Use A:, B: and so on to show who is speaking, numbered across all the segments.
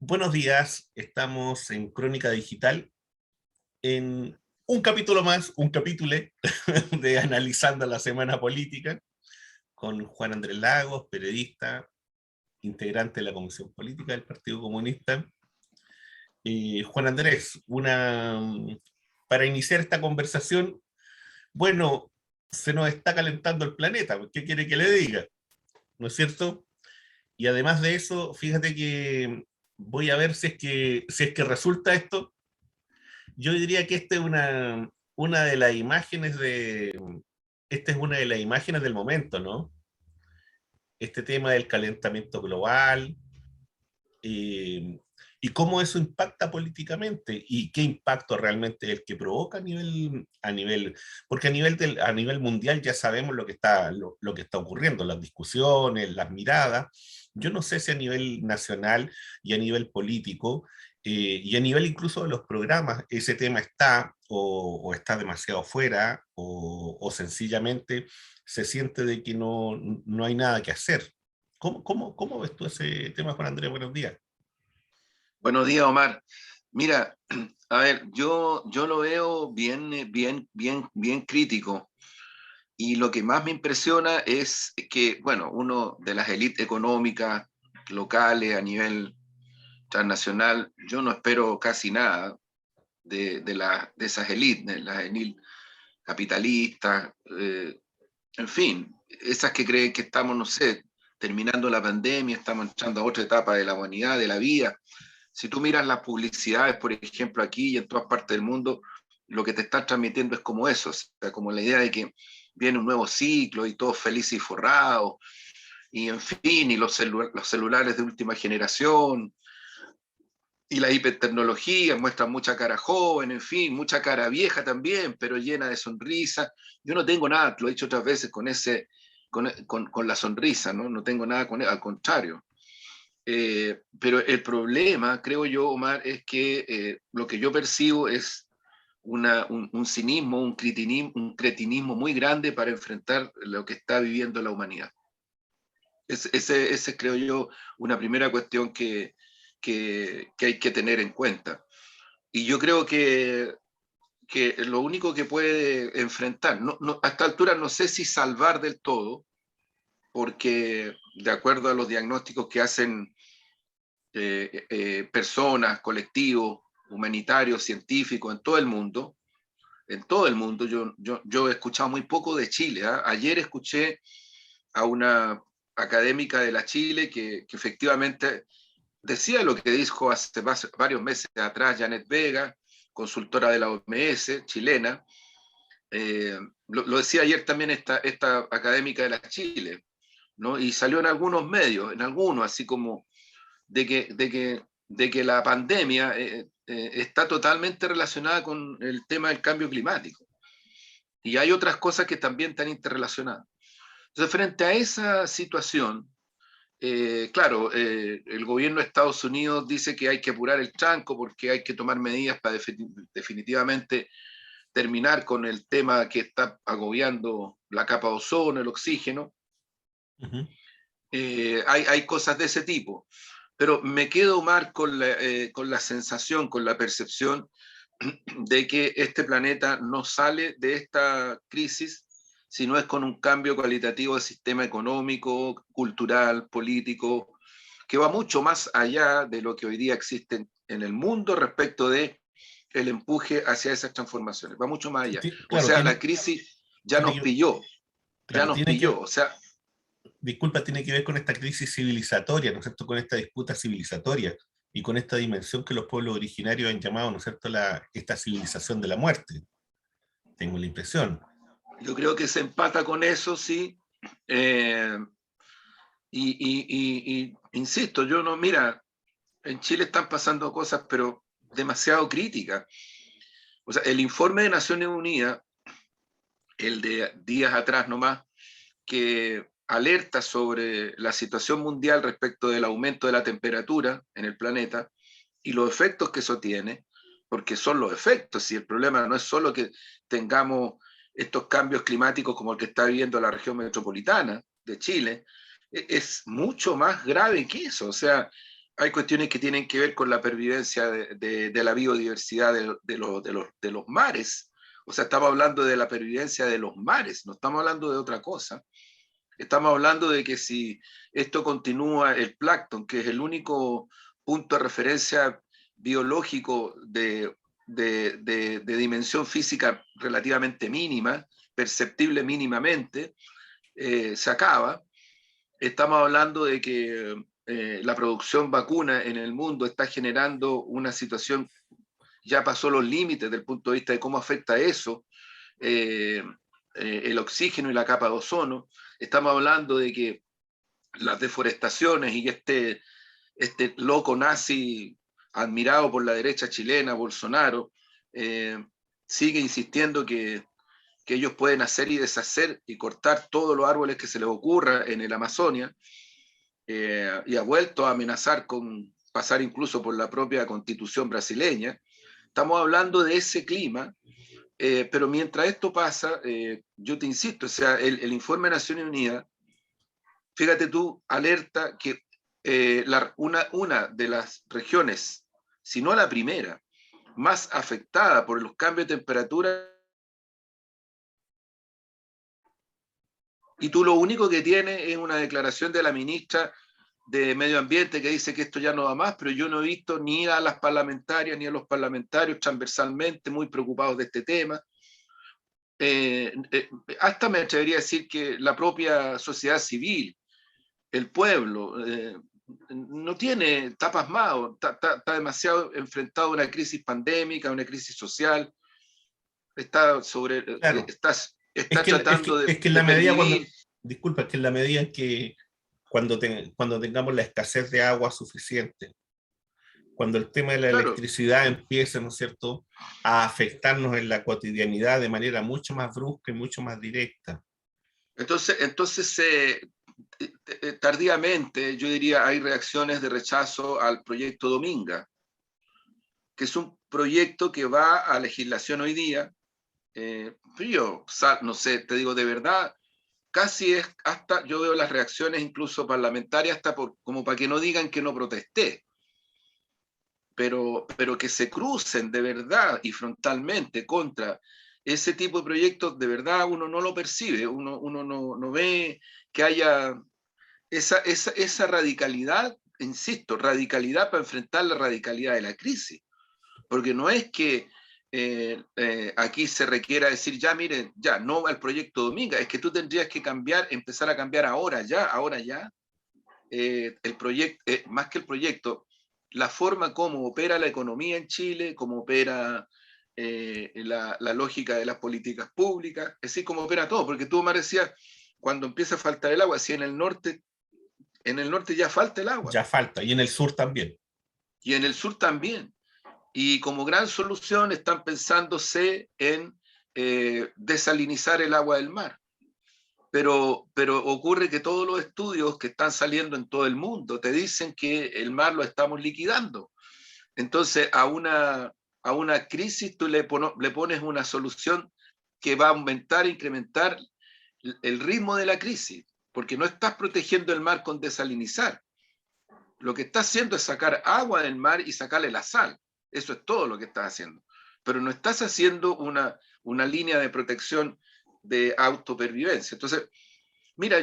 A: Buenos días, estamos en Crónica Digital, en un capítulo más, un capítulo de Analizando la Semana Política, con Juan Andrés Lagos, periodista, integrante de la Comisión Política del Partido Comunista. Juan Andrés, para iniciar esta conversación, bueno, se nos está calentando el planeta, ¿qué quiere que le diga? ¿No es cierto? Y además de eso, fíjate que voy a ver si es que resulta esto. Yo diría que una de las imágenes esta es una de las imágenes del momento, ¿no? Este tema del calentamiento global, eh, y cómo eso impacta políticamente y qué impacto realmente es el que provoca porque a nivel mundial ya sabemos lo que está ocurriendo, las discusiones, las miradas. Yo no sé si a nivel nacional y a nivel político y a nivel incluso de los programas ese tema está o está demasiado fuera o sencillamente se siente de que no hay nada que hacer. ¿Cómo ves tú ese tema, Juan Andrés? Buenos días.
B: Buenos días, Omar. Mira, a ver, yo lo veo bien crítico. Y lo que más me impresiona es que, bueno, uno de las élites económicas locales a nivel transnacional, yo no espero casi nada de esas élites, de las élites capitalistas, en fin, esas que creen que estamos, no sé, terminando la pandemia, estamos entrando a otra etapa de la humanidad, de la vida. Si tú miras las publicidades, por ejemplo, aquí y en todas partes del mundo, lo que te están transmitiendo es como eso, o sea, como la idea de que viene un nuevo ciclo y todos felices y forrados, y en fin, y los celulares de última generación, y la hipertecnología muestra mucha cara joven, en fin, mucha cara vieja también, pero llena de sonrisa. Yo no tengo nada, lo he dicho otras veces, con la sonrisa, ¿no? No tengo nada con él, al contrario. Pero el problema, creo yo, Omar, es que lo que yo percibo es un cinismo, un cretinismo muy grande para enfrentar lo que está viviendo la humanidad. Ese creo yo, una primera cuestión que hay que tener en cuenta. Y yo creo que lo único que puede enfrentar, a esta altura no sé si salvar del todo, porque de acuerdo a los diagnósticos que hacen personas, colectivos, humanitarios, científicos en todo el mundo, yo he escuchado muy poco de Chile. ¿Eh? Ayer escuché a una académica de la Chile que efectivamente decía lo que dijo hace varios meses atrás Janet Vega, consultora de la OMS chilena. Lo decía ayer también esta académica de la Chile, ¿no? Y salió en algunos medios, en algunos, así como de que la pandemia está totalmente relacionada con el tema del cambio climático. Y hay otras cosas que también están interrelacionadas. Entonces, frente a esa situación, claro, el gobierno de Estados Unidos dice que hay que apurar el tranco porque hay que tomar medidas para definitivamente terminar con el tema que está agobiando la capa de ozono, el oxígeno.
A: Uh-huh.
B: Hay cosas de ese tipo. Pero me quedo, Omar, con la sensación, con la percepción de que este planeta no sale de esta crisis si no es con un cambio cualitativo del sistema económico, cultural, político, que va mucho más allá de lo que hoy día existe en el mundo respecto de el empuje hacia esas transformaciones. Va mucho más allá. O
A: Claro,
B: sea, la crisis ya
A: tiene
B: nos
A: que,
B: pilló, ya
A: claro,
B: nos pilló. O sea,
A: tiene que ver con esta crisis civilizatoria, ¿no es cierto? Con esta disputa civilizatoria y con esta dimensión que los pueblos originarios han llamado, ¿no es cierto?, esta civilización de la muerte. Tengo la impresión.
B: yo creo que se empata con eso, sí. Eh, insisto, yo no, mira, en Chile están pasando cosas, pero demasiado críticas. O sea, el informe de Naciones Unidas, el de días atrás nomás, que alerta sobre la situación mundial respecto del aumento de la temperatura en el planeta y los efectos que eso tiene, porque son los efectos, y el problema no es solo que tengamos estos cambios climáticos como el que está viviendo la región metropolitana de Chile, es mucho más grave que eso. O sea, hay cuestiones que tienen que ver con la pervivencia de la biodiversidad de los mares. O sea, estamos hablando de la pervivencia de los mares, no estamos hablando de otra cosa. Estamos hablando de que si esto continúa, el plancton, que es el único punto de referencia biológico de dimensión física relativamente mínima, perceptible mínimamente, se acaba. Estamos hablando de que la producción vacuna en el mundo está generando una situación, ya pasó los límites desde el punto de vista de cómo afecta eso, el oxígeno y la capa de ozono. Estamos hablando de que las deforestaciones y este loco nazi admirado por la derecha chilena, Bolsonaro, sigue insistiendo que ellos pueden hacer y deshacer y cortar todos los árboles que se les ocurra en el Amazonia, y ha vuelto a amenazar con pasar incluso por la propia constitución brasileña. Estamos hablando de ese clima, pero mientras esto pasa, yo te insisto, o sea, el informe de Naciones Unidas, fíjate tú, alerta que una de las regiones, si no la primera, más afectada por los cambios de temperatura, y tú lo único que tienes es una declaración de la ministra de Medio Ambiente que dice que esto ya no va más, pero yo no he visto ni a las parlamentarias ni a los parlamentarios transversalmente muy preocupados de este tema. Hasta me atrevería a decir que la propia sociedad civil, el pueblo, no tiene, está pasmado, está demasiado enfrentado a una crisis pandémica, a una crisis social, está sobre,
A: Claro,
B: está tratando
A: es que en
B: de
A: la medida cuando,
B: pervivir.
A: disculpa, es que en la medida en que cuando tengamos la escasez de agua suficiente, cuando el tema de la
B: Claro,
A: electricidad empiece, ¿no es cierto?, a afectarnos en la cotidianidad de manera mucho más brusca y mucho más directa.
B: entonces tardíamente, yo diría, hay reacciones de rechazo al proyecto Dominga, que es un proyecto que va a legislación hoy día. Pero yo no sé, te digo de verdad, casi es hasta, yo veo las reacciones incluso parlamentarias hasta como para que no digan que no protesté, pero que se crucen de verdad y frontalmente contra ese tipo de proyectos, de verdad uno no lo percibe, uno no ve que haya esa radicalidad, insisto, radicalidad para enfrentar la radicalidad de la crisis, porque no es que aquí se requiera decir, ya miren, ya no va el proyecto Dominga, es que tú tendrías que cambiar, empezar a cambiar ahora ya, el proyecto, más que el proyecto, la forma como opera la economía en Chile, cómo opera la lógica de las políticas públicas, es decir, cómo opera todo, porque tú me decías, cuando empieza a faltar el agua, si en el norte ya falta el agua,
A: Ya falta, y en el sur también.
B: y en el sur también. Y como gran solución están pensándose en desalinizar el agua del mar. Pero ocurre que todos los estudios que están saliendo en todo el mundo te dicen que el mar lo estamos liquidando. Entonces, a una crisis tú le pones una solución que va a aumentar, incrementar el ritmo de la crisis, porque no estás protegiendo el mar con desalinizar. Lo que estás haciendo es sacar agua del mar y sacarle la sal. Eso es todo lo que estás haciendo. Pero no estás haciendo una línea de protección de autopervivencia. Entonces, mira,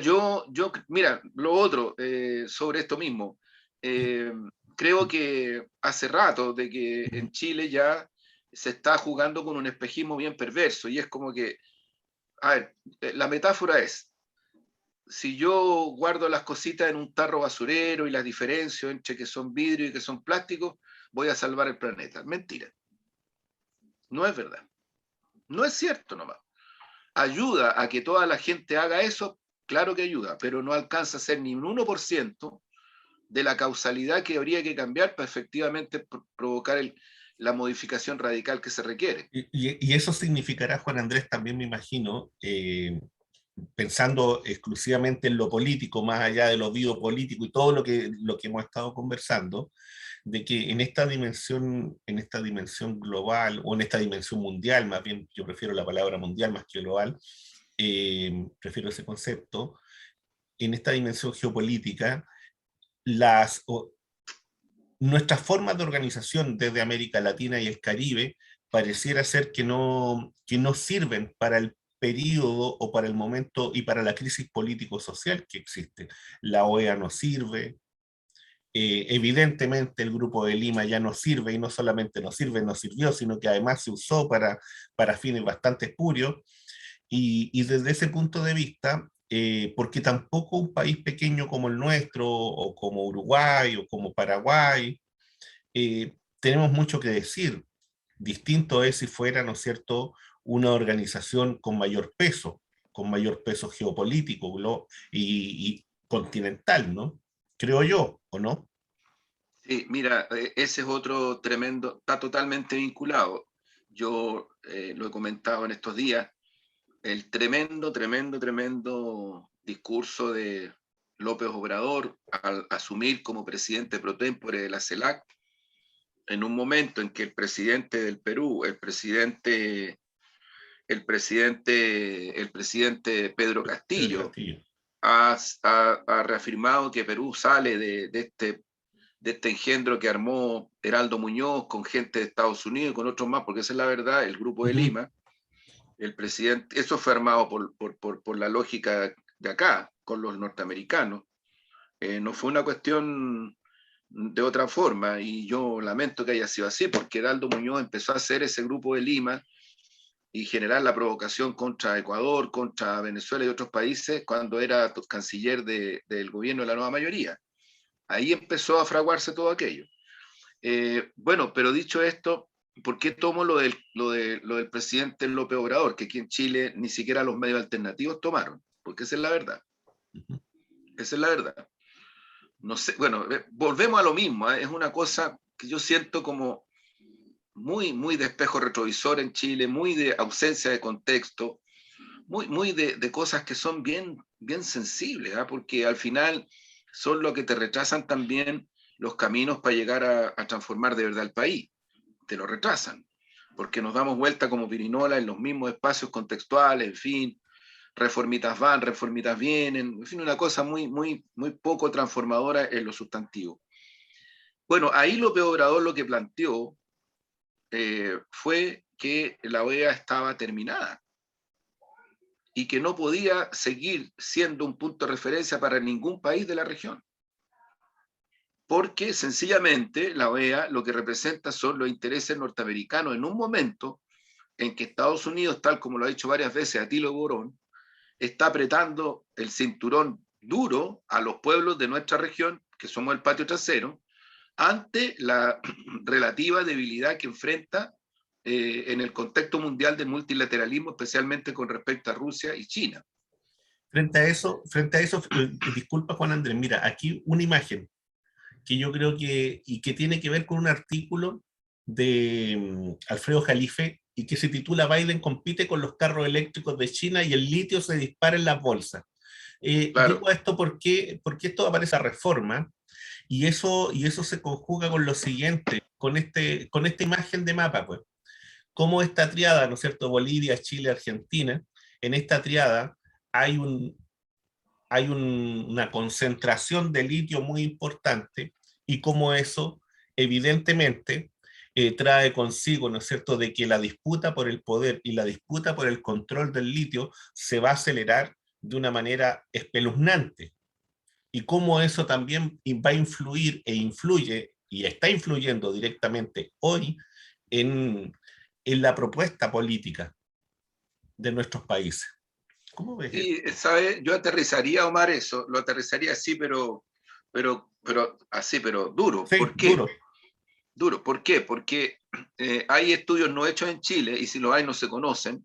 B: mira, lo otro sobre esto mismo. Eh, Creo que hace rato de que en Chile ya se está jugando con un espejismo bien perverso y es como que, a ver, la metáfora es, si yo guardo las cositas en un tarro basurero y las diferencio entre que son vidrio y que son plástico, voy a salvar el planeta. Mentira, no es verdad. No es cierto nomás. Ayuda a que toda la gente haga eso, claro que ayuda, pero no alcanza a ser ni un 1% de la causalidad que habría que cambiar para efectivamente provocar la modificación radical que se requiere.
A: Y eso significará, Juan Andrés, también me imagino, pensando exclusivamente en lo político, más allá de lo biopolítico y todo lo que hemos estado conversando, de que en esta dimensión global, o en esta dimensión mundial, más bien yo prefiero la palabra mundial más que global, prefiero ese concepto, en esta dimensión geopolítica, las, nuestras formas de organización desde América Latina y el Caribe pareciera ser que no sirven para el periodo o para el momento y para la crisis político-social que existe. La OEA no sirve, evidentemente el Grupo de Lima ya no sirve, y no solamente no sirve, no sirvió, sino que además se usó para fines bastante espurios, y desde ese punto de vista, porque tampoco un país pequeño como el nuestro, o como Uruguay, o como Paraguay, tenemos mucho que decir. Distinto es si fuera, ¿no es cierto?, una organización con mayor peso geopolítico y continental, ¿no? Creo yo, ¿o no?
B: Sí, mira, ese es otro tremendo, está totalmente vinculado. Yo lo he comentado en estos días, el tremendo discurso de López Obrador al asumir como presidente pro tempore de la CELAC, en un momento en que el presidente del Perú, el presidente Pedro
A: Pedro
B: Castillo,
A: Castillo.
B: ha reafirmado que Perú sale de este engendro que armó Heraldo Muñoz con gente de Estados Unidos y con otros más, porque esa es la verdad, el Grupo de
A: Ujú.
B: Lima, el presidente, eso fue armado por la lógica de acá, con los norteamericanos. No fue una cuestión de otra forma, y yo lamento que haya sido así, porque Heraldo Muñoz empezó a hacer ese Grupo de Lima y generar la provocación contra Ecuador, contra Venezuela y otros países cuando era canciller del gobierno de la nueva mayoría. Ahí empezó a fraguarse todo aquello. Bueno, pero dicho esto, ¿por qué tomo lo del presidente López Obrador? Que aquí en Chile ni siquiera los medios alternativos tomaron, porque esa es la verdad.
A: Ujú.
B: Esa es la verdad. No sé, bueno, volvemos a lo mismo, ¿eh? Es una cosa que yo siento como muy de espejo retrovisor en Chile, muy de ausencia de contexto, muy de cosas que son bien sensibles, ¿eh? Porque al final son lo que te retrasan también los caminos para llegar a transformar de verdad el país. Te lo retrasan, porque nos damos vuelta como pirinola en los mismos espacios contextuales, en fin, reformitas van, reformitas vienen, en fin, una cosa muy poco transformadora en lo sustantivo. Bueno, ahí López Obrador lo que planteó fue que la OEA estaba terminada y que no podía seguir siendo un punto de referencia para ningún país de la región, porque sencillamente la OEA lo que representa son los intereses norteamericanos en un momento en que Estados Unidos, tal como lo ha dicho varias veces Atilo Borón, está apretando el cinturón duro a los pueblos de nuestra región, que somos el patio trasero, ante la relativa debilidad que enfrenta en el contexto mundial del multilateralismo, especialmente con respecto a Rusia y China.
A: Frente a eso, disculpa Juan Andrés, mira, aquí una imagen que yo creo y que tiene que ver con un artículo de Alfredo Jalife, y que se titula Biden compite con los carros eléctricos de China y el litio se dispara en las bolsas.
B: Claro,
A: Digo esto porque esto aparece a Reforma, y eso se conjuga con lo siguiente, con esta imagen de mapa, pues. Cómo esta triada, ¿no es cierto? Bolivia, Chile, Argentina, en esta triada hay una concentración de litio muy importante, y cómo eso evidentemente trae consigo, ¿no es cierto?, de que la disputa por el poder y la disputa por el control del litio se va a acelerar de una manera espeluznante, y cómo eso también va a influir e influye y está influyendo directamente hoy en, en la propuesta política de nuestros países. ¿Cómo ves eso?
B: sí, ¿sabes? Yo aterrizaría, Omar, eso, lo aterrizaría así, pero así, pero duro.
A: Sí,
B: ¿Por qué?
A: duro.
B: Duro. ¿Por qué? Porque hay estudios no hechos en Chile, y si los hay no se conocen,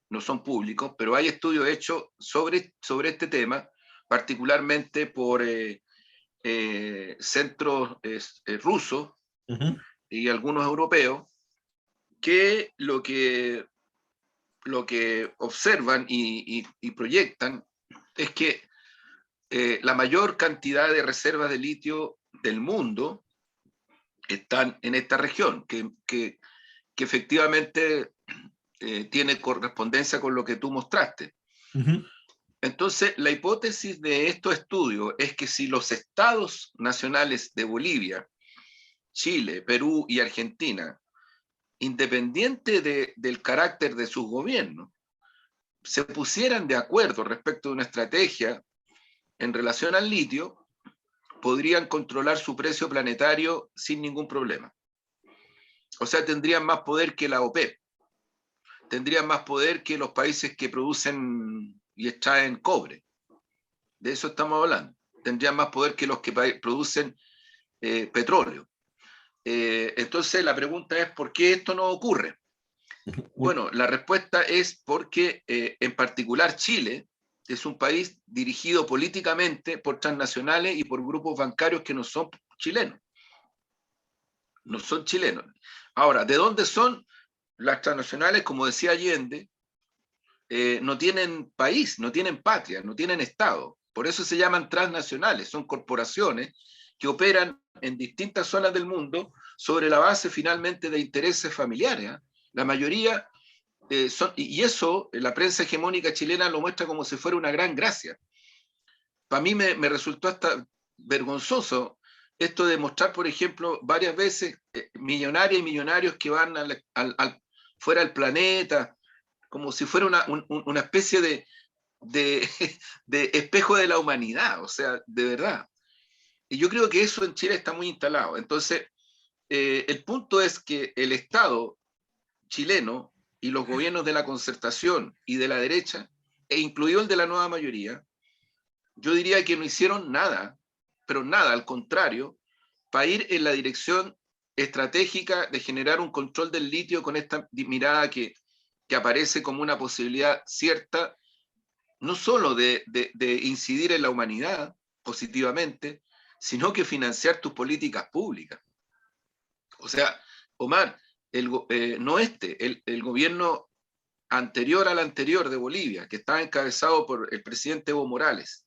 B: no son públicos, pero hay estudios hechos sobre este tema, particularmente por centros rusos
A: Ujú.
B: y algunos europeos, que lo que observan y proyectan es que la mayor cantidad de reservas de litio del mundo están en esta región, que efectivamente tiene correspondencia con lo que tú mostraste.
A: Ujú.
B: Entonces, la hipótesis de estos estudios es que si los estados nacionales de Bolivia Chile, Perú y Argentina, independiente del carácter de sus gobiernos, se pusieran de acuerdo respecto de una estrategia en relación al litio, podrían controlar su precio planetario sin ningún problema. O sea, tendrían más poder que la OPEP, tendrían más poder que los países que producen y extraen cobre. De eso estamos hablando. Tendrían más poder que los que producen petróleo. Entonces la pregunta es, ¿por qué esto no ocurre? Bueno, la respuesta es porque en particular Chile es un país dirigido políticamente por transnacionales y por grupos bancarios que no son chilenos. No son chilenos. Ahora, ¿de dónde son las transnacionales? Como decía Allende, no tienen país, no tienen patria, no tienen Estado. Por eso se llaman transnacionales, son corporaciones que operan en distintas zonas del mundo sobre la base finalmente de intereses familiares. La mayoría son, y eso la prensa hegemónica chilena lo muestra como si fuera una gran gracia. Para mí me resultó hasta vergonzoso esto de mostrar, por ejemplo, varias veces millonarias y millonarios que van fuera del planeta, como si fuera una especie de, de espejo de la humanidad, o sea, de verdad. Y yo creo que eso en Chile está muy instalado. Entonces, el punto es que el Estado chileno y los gobiernos de la concertación y de la derecha, e incluido el de la nueva mayoría, yo diría que no hicieron nada, pero nada, al contrario, para ir en la dirección estratégica de generar un control del litio con esta mirada que aparece como una posibilidad cierta, no solo de incidir en la humanidad positivamente, sino que financiar tus políticas públicas. O sea, Omar, no el gobierno anterior al anterior de Bolivia, que estaba encabezado por el presidente Evo Morales,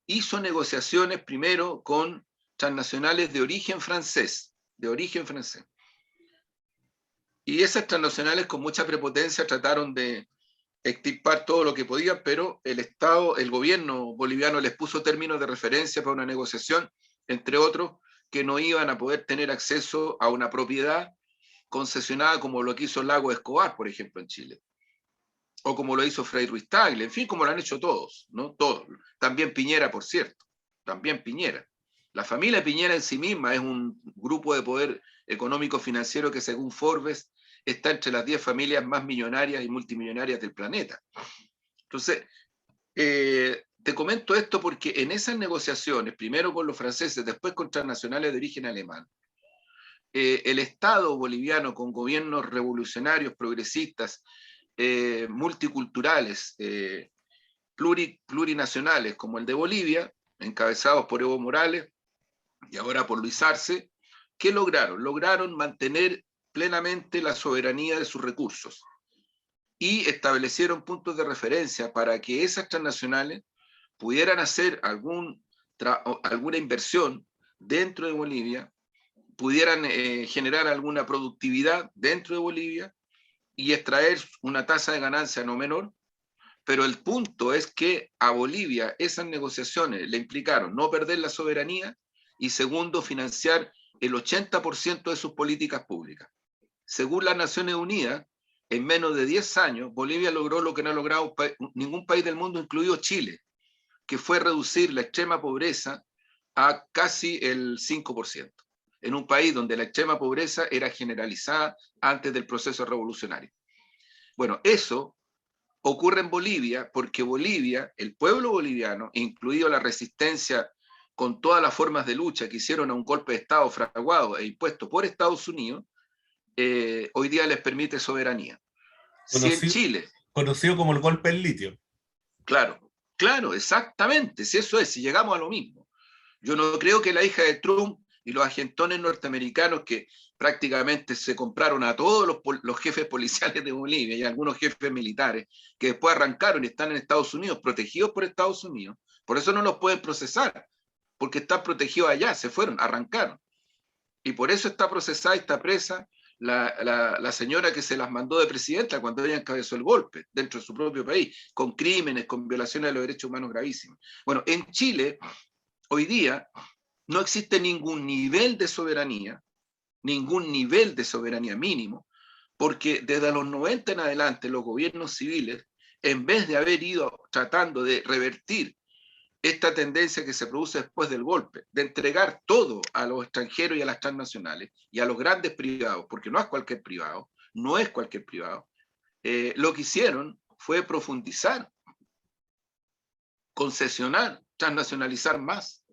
B: hizo negociaciones primero con transnacionales de origen francés, Y esas transnacionales con mucha prepotencia trataron de extirpar todo lo que podían, pero el Estado, el gobierno boliviano les puso términos de referencia para una negociación, entre otros, que no iban a poder tener acceso a una propiedad concesionada como lo que hizo Lago Escobar, por ejemplo, en Chile, o como lo hizo Frei Ruiz Tagle, en fin, como lo han hecho todos, ¿no? Todos. También Piñera, por cierto, también Piñera. La familia Piñera en sí misma es un grupo de poder económico financiero que, según Forbes, está entre las 10 familias más millonarias y multimillonarias del planeta. Entonces, te comento esto porque en esas negociaciones, primero con los franceses, después con transnacionales de origen alemán, el Estado boliviano con gobiernos revolucionarios, progresistas, multiculturales, plurinacionales, como el de Bolivia, encabezados por Evo Morales y ahora por Luis Arce, ¿qué lograron? Lograron mantener plenamente la soberanía de sus recursos y establecieron puntos de referencia para que esas transnacionales pudieran hacer alguna inversión dentro de Bolivia, pudieran generar alguna productividad dentro de Bolivia y extraer una tasa de ganancia no menor. Pero el punto es que a Bolivia esas negociaciones le implicaron no perder la soberanía y segundo, financiar el 80% de sus políticas públicas. Según las Naciones Unidas, en menos de 10 años, Bolivia logró lo que no ha logrado ningún país del mundo, incluido Chile, que fue reducir la extrema pobreza a casi el 5%, en un país donde la extrema pobreza era generalizada antes del proceso revolucionario. Bueno, eso ocurre en Bolivia porque Bolivia, el pueblo boliviano, incluido la resistencia con todas las formas de lucha que hicieron a un golpe de Estado fraguado e impuesto por Estados Unidos, hoy día les permite soberanía. Si en Chile...
A: Conocido como el golpe del litio.
B: Claro, exactamente, si eso es, si llegamos a lo mismo. Yo no creo que la hija de Trump y los agentones norteamericanos que prácticamente se compraron a todos los jefes policiales de Bolivia y algunos jefes militares que después arrancaron y están en Estados Unidos, protegidos por Estados Unidos. Por eso no los pueden procesar, porque están protegidos allá, se fueron, arrancaron. Y por eso está procesada y está presa la señora que se las mandó de presidenta cuando ella encabezó el golpe dentro de su propio país, con crímenes, con violaciones de los derechos humanos gravísimos. Bueno, en Chile, hoy día, no existe ningún nivel de soberanía ningún nivel de soberanía mínimo, porque desde los 90 en adelante los gobiernos civiles, en vez de haber ido tratando de revertir esta tendencia que se produce después del golpe, de entregar todo a los extranjeros y a las transnacionales y a los grandes privados, porque no es cualquier privado, no es cualquier privado, lo que hicieron fue profundizar, concesionar, transnacionalizar más.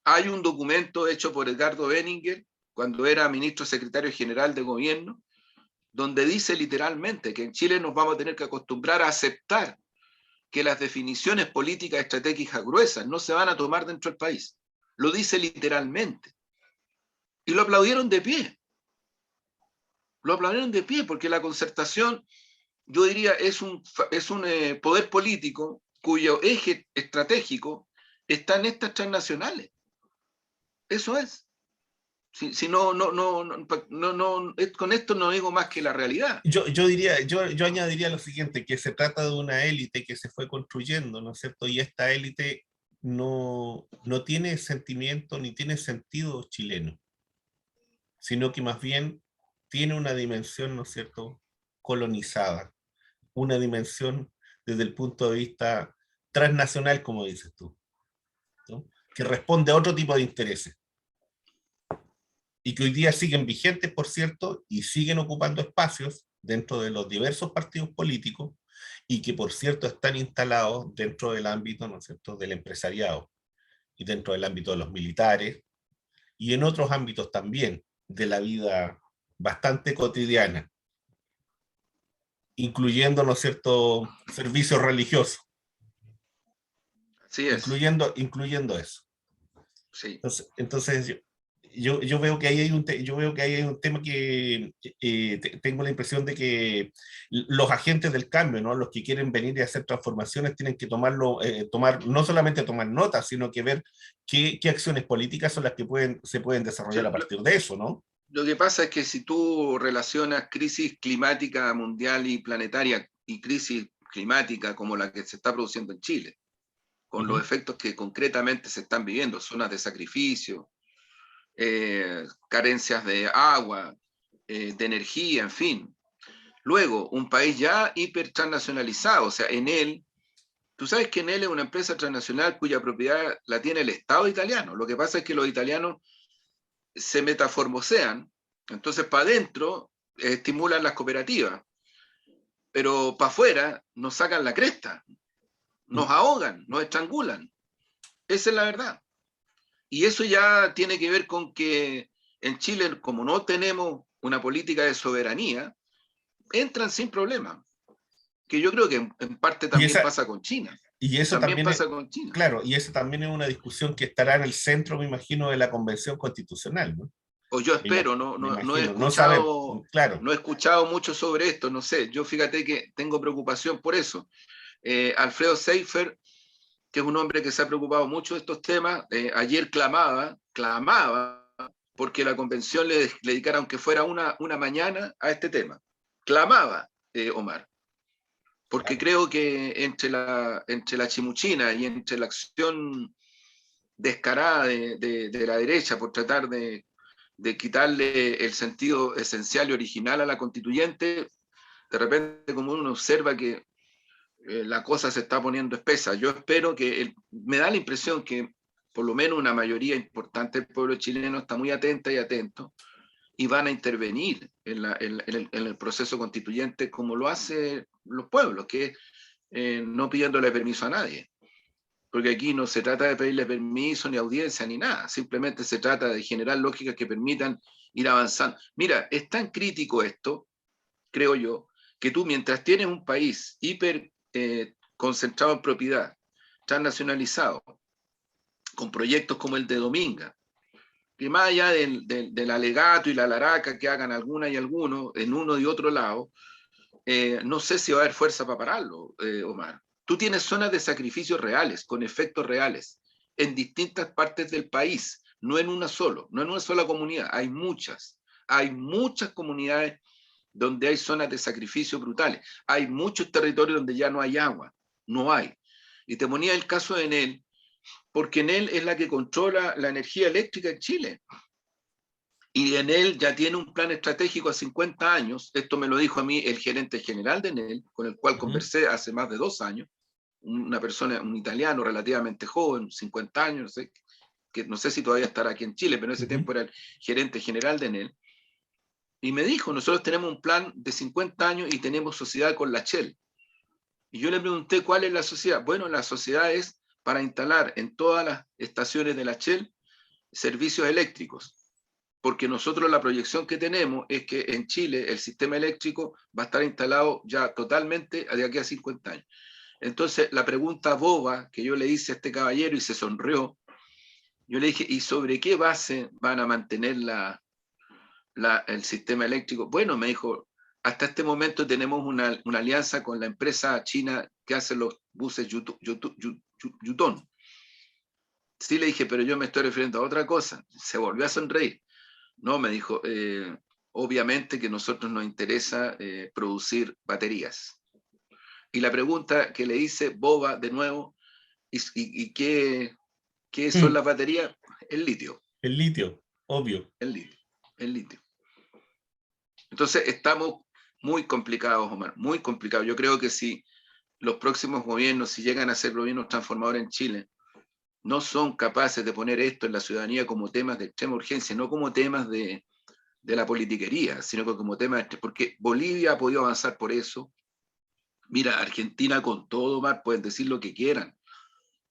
B: Hay un documento hecho por Edgardo Benninger, cuando era ministro secretario general de gobierno, donde dice literalmente que en Chile nos vamos a tener que acostumbrar a aceptar que las definiciones políticas estratégicas gruesas no se van a tomar dentro del país. Lo dice literalmente. Y lo aplaudieron de pie. Lo aplaudieron de pie porque la concertación, yo diría, es un poder político cuyo eje estratégico está en estas transnacionales. Eso es. Si no, con esto no digo más que la realidad.
A: Yo añadiría lo siguiente, que se trata de una élite que se fue construyendo, ¿no es cierto? Y esta élite no tiene sentimiento ni tiene sentido chileno, sino que más bien tiene una dimensión, ¿no es cierto?, colonizada, una dimensión desde el punto de vista transnacional, como dices tú, ¿no? Que responde a otro tipo de intereses y que hoy día siguen vigentes, por cierto, y siguen ocupando espacios dentro de los diversos partidos políticos y que, por cierto, están instalados dentro del ámbito, ¿no es cierto?, del empresariado y dentro del ámbito de los militares y en otros ámbitos también de la vida bastante cotidiana, incluyendo, ¿no es cierto?, servicios religiosos,
B: Así es.
A: incluyendo eso.
B: Sí.
A: Entonces yo veo que ahí hay yo veo que ahí hay un tema que tengo la impresión de que los agentes del cambio, ¿no? Los que quieren venir y hacer transformaciones tienen que no solamente tomar notas, sino que ver qué acciones políticas son las que se pueden desarrollar a partir de eso, ¿no?
B: Lo que pasa es que si tú relacionas crisis climática mundial y planetaria y crisis climática como la que se está produciendo en Chile, con los efectos que concretamente se están viviendo, zonas de sacrificio, carencias de agua, de energía, en fin. Luego, un país ya hiper transnacionalizado, o sea, Enel, tú sabes que Enel es una empresa transnacional cuya propiedad la tiene el Estado italiano. Lo que pasa es que los italianos se metaformosean, entonces para adentro estimulan las cooperativas, pero para afuera nos sacan la cresta, nos ahogan, nos estrangulan. Esa es la verdad. Y eso ya tiene que ver con que en Chile, como no tenemos una política de soberanía, entran sin problema. Que yo creo que en parte también pasa con China.
A: Y eso
B: También
A: también
B: pasa con China.
A: claro, y eso también es una discusión que estará en el centro, me imagino, de la Convención Constitucional, ¿no?
B: O yo espero, no he
A: No sabemos,
B: escuchado,
A: claro.
B: no he escuchado mucho sobre esto, no sé. Yo fíjate que tengo preocupación por eso. Alfredo Seifert, que es un hombre que se ha preocupado mucho de estos temas, ayer clamaba porque la convención le dedicara, aunque fuera una mañana, a este tema. Clamaba, Omar, porque creo que entre la chimuchina y entre la acción descarada de la derecha por tratar de quitarle el sentido esencial y original a la constituyente, de repente como uno observa que la cosa se está poniendo espesa. Yo espero que, me da la impresión que por lo menos una mayoría importante del pueblo chileno está muy atenta y atento y van a intervenir en el proceso constituyente como lo hacen los pueblos, que no pidiéndole permiso a nadie. Porque aquí no se trata de pedirle permiso, ni audiencia, ni nada. Simplemente se trata de generar lógicas que permitan ir avanzando. Mira, es tan crítico esto, creo yo, que tú mientras tienes un país hiper concentrado en propiedad, transnacionalizado, con proyectos como el de Dominga, que más allá del alegato y la laraca que hagan alguna y algunos en uno y otro lado, no sé si va a haber fuerza para pararlo, Omar. Tú tienes zonas de sacrificios reales, con efectos reales, en distintas partes del país, no en una sola comunidad, hay muchas comunidades donde hay zonas de sacrificio brutales, hay muchos territorios donde ya no hay agua, no hay. Y te ponía el caso de Enel, porque Enel es la que controla la energía eléctrica en Chile. Y Enel ya tiene un plan estratégico a 50 años. Esto me lo dijo a mí el gerente general de Enel, con el cual conversé hace más de 2 años. Una persona, un italiano relativamente joven, 50 años, no sé, que no sé si todavía estará aquí en Chile, pero en ese tiempo era el gerente general de Enel. Y me dijo, nosotros tenemos un plan de 50 años y tenemos sociedad con la Shell. Y yo le pregunté, ¿cuál es la sociedad? Bueno, la sociedad es para instalar en todas las estaciones de la Shell servicios eléctricos, porque nosotros la proyección que tenemos es que en Chile el sistema eléctrico va a estar instalado ya totalmente de aquí a 50 años. Entonces, la pregunta boba que yo le hice a este caballero y se sonrió, yo le dije, ¿y sobre qué base van a mantener el sistema eléctrico? Bueno, me dijo, hasta este momento tenemos una alianza con la empresa china que hace los buses Yutong. Sí, le dije, pero yo me estoy refiriendo a otra cosa. Se volvió a sonreír. No, me dijo, obviamente que a nosotros nos interesa producir baterías. Y la pregunta que le hice, boba, de nuevo, ¿y qué son las baterías? El litio.
A: El litio, obvio.
B: El litio. El litio. Entonces estamos muy complicados, Omar, muy complicados. Yo creo que si los próximos gobiernos, si llegan a ser gobiernos transformadores en Chile, no son capaces de poner esto en la ciudadanía como temas de extrema urgencia, no como temas de la politiquería, sino que como temas, porque Bolivia ha podido avanzar por eso. Mira, Argentina con todo, Omar, pueden decir lo que quieran,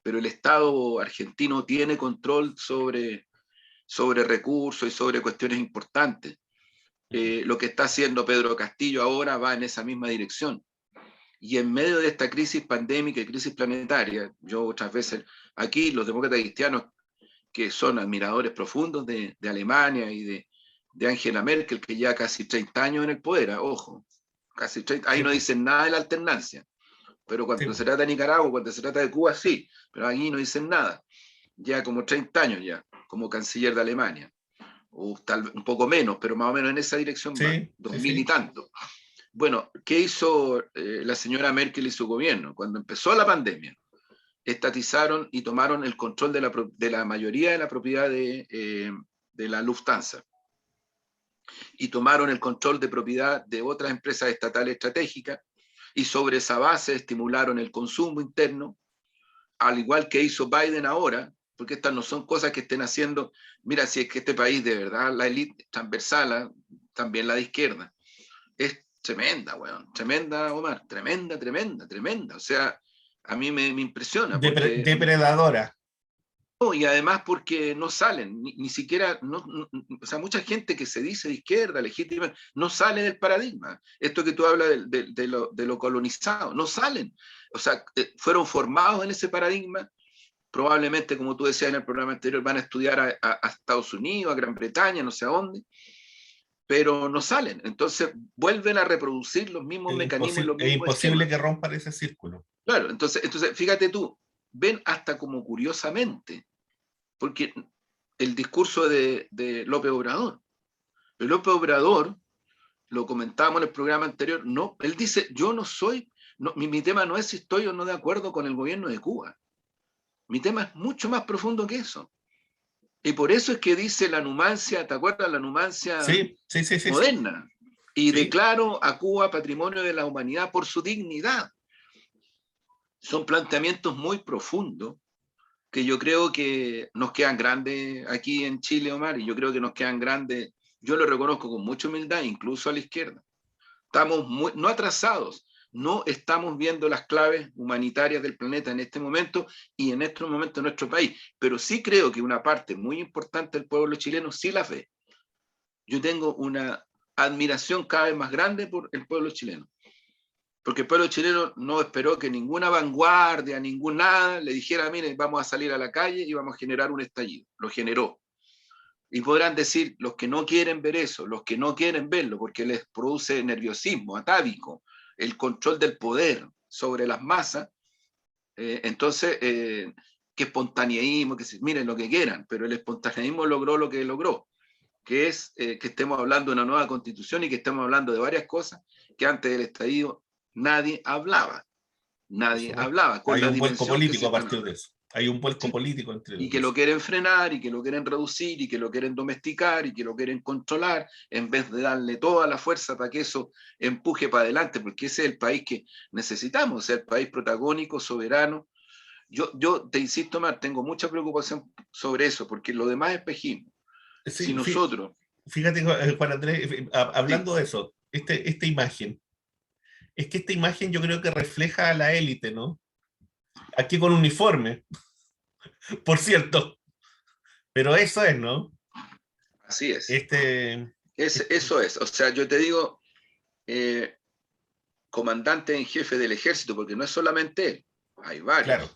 B: pero el Estado argentino tiene control sobre recursos y sobre cuestiones importantes. Lo que está haciendo Pedro Castillo ahora va en esa misma dirección. Y en medio de esta crisis pandémica y crisis planetaria, yo otras veces, aquí los demócratas cristianos, que son admiradores profundos de Alemania y de Angela Merkel, que ya casi 30 años en el poder, ojo, casi 30, ahí
A: Sí,
B: no dicen nada de la alternancia, pero cuando
A: sí,
B: se trata de Nicaragua, cuando se trata de Cuba, sí, pero ahí no dicen nada, ya como 30 años ya, como canciller de Alemania, o tal vez un poco menos, pero más o menos en esa dirección van,
A: sí, sí,
B: 2000 y
A: sí.
B: tanto. Bueno, ¿qué hizo la señora Merkel y su gobierno? Cuando empezó la pandemia, estatizaron y tomaron el control de la mayoría de la propiedad de la Lufthansa y tomaron el control de propiedad de otras empresas estatales estratégicas y sobre esa base estimularon el consumo interno, al igual que hizo Biden ahora, porque estas no son cosas que estén haciendo, mira, si es que este país de verdad, la élite transversal, también la de izquierda, es tremenda, weón, tremenda, Omar, tremenda, tremenda, tremenda. O sea, a mí me impresiona porque
A: Depredadora.
B: no, y además porque no salen, ni siquiera, o sea, mucha gente que se dice de izquierda, legítima, no sale del paradigma. Esto que tú hablas de lo colonizado, no salen. O sea, fueron formados en ese paradigma, probablemente, como tú decías en el programa anterior, van a estudiar a Estados Unidos, a Gran Bretaña, no sé a dónde, pero no salen. Entonces vuelven a reproducir los mismos mecanismos y los
A: Es
B: mismos
A: imposible
B: esquemas.
A: que rompan ese círculo.
B: Claro, entonces fíjate tú, ven hasta como curiosamente, porque el discurso de López Obrador. El López Obrador, lo comentábamos en el programa anterior, no, él dice, yo no soy, no, mi tema no es si estoy o no de acuerdo con el gobierno de Cuba. Mi tema es mucho más profundo que eso. Y por eso es que dice la numancia, ¿te acuerdas? La numancia
A: Sí, sí, sí, sí, sí.
B: moderna. Y
A: Sí.
B: declaro a Cuba patrimonio de la humanidad por su dignidad. Son planteamientos muy profundos que yo creo que nos quedan grandes aquí en Chile, Omar, y yo creo que nos quedan grandes, yo lo reconozco con mucha humildad, incluso a la izquierda. Estamos no atrasados, no estamos viendo las claves humanitarias del planeta en este momento y en este momento en nuestro país, pero sí creo que una parte muy importante del pueblo chileno sí la ve. Yo tengo una admiración cada vez más grande por el pueblo chileno. Porque el pueblo chileno no esperó que ninguna vanguardia, ningún nada, le dijera, miren, vamos a salir a la calle y vamos a generar un estallido. Lo generó. Y podrán decir los que no quieren ver eso, los que no quieren verlo, porque les produce nerviosismo, atávico, el control del poder sobre las masas, entonces, que espontaneísmo, miren lo que quieran, pero el espontaneísmo logró lo que logró, que es que estemos hablando de una nueva constitución y que estemos hablando de varias cosas que antes del estallido nadie hablaba.
A: Por
B: Nadie
A: supuesto.
B: hablaba con
A: Hay
B: la
A: un vuelco
B: dimensión que se
A: político a
B: están
A: partir de
B: hablando.
A: eso. Hay un vuelco
B: Sí.
A: político entre
B: Y
A: los
B: que lo
A: dos.
B: quieren frenar, y que lo quieren reducir, y que lo quieren domesticar, y que lo quieren controlar, en vez de darle toda la fuerza para que eso empuje para adelante, porque ese es el país que necesitamos, o sea, el país protagónico, soberano. Yo te insisto más, tengo mucha preocupación sobre eso, porque lo demás es espejismo. Si
A: Sí,
B: nosotros,
A: fíjate, Juan Andrés,
B: sí,
A: hablando de eso, esta imagen, es que esta imagen yo creo que refleja a la élite, ¿no? Aquí con uniforme, por cierto, pero eso es, ¿no?
B: así es.
A: Este,
B: Eso es. O sea, yo te digo, eh, comandante en jefe del ejército, porque no es solamente él, hay
A: claro,
B: varios.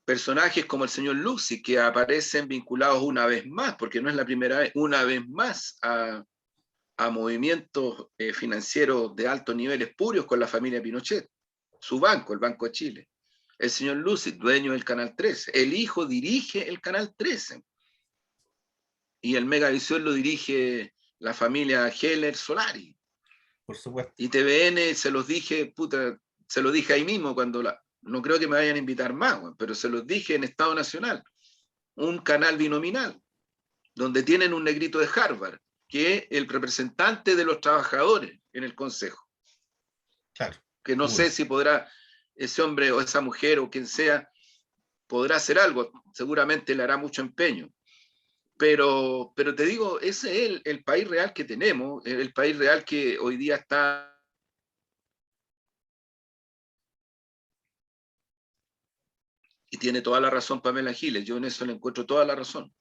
B: Personajes como el señor Luxi, que aparecen vinculados una vez más, porque no es la primera vez, una vez más a movimientos financieros de altos niveles purios con la familia Pinochet. Su banco, el Banco de Chile. El señor Luxi, dueño del Canal 13. El hijo dirige el Canal 13. Y el Megavisión lo dirige la familia Heller Solari.
A: por supuesto.
B: Y TVN se los dije, puta, se los dije ahí mismo cuando no creo que me vayan a invitar más, pero se los dije en Estado Nacional, un canal binominal, donde tienen un negrito de Harvard, que es el representante de los trabajadores en el Consejo,
A: Claro,
B: que no sé
A: seguro.
B: si podrá ese hombre o esa mujer o quien sea, podrá hacer algo, seguramente le hará mucho empeño. Pero te digo, ese es el país real que tenemos, el país real que hoy día está. Y tiene toda la razón Pamela Giles, yo en eso le encuentro toda la razón.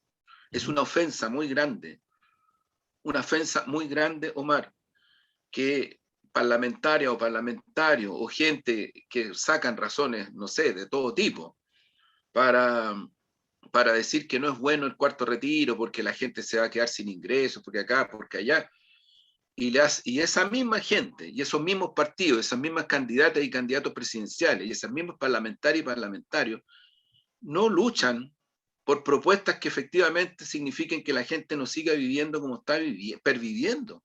B: Es
A: Ujú.
B: una ofensa muy grande, Omar, que parlamentaria o parlamentario o gente que sacan razones, no sé, de todo tipo, para, para decir que no es bueno el cuarto retiro, porque la gente se va a quedar sin ingresos, porque acá, porque allá. Y esa misma gente, y esos mismos partidos, esas mismas candidatas y candidatos presidenciales, y esos mismos parlamentarios y parlamentarios, no luchan por propuestas que efectivamente signifiquen que la gente no siga viviendo como está perviviendo.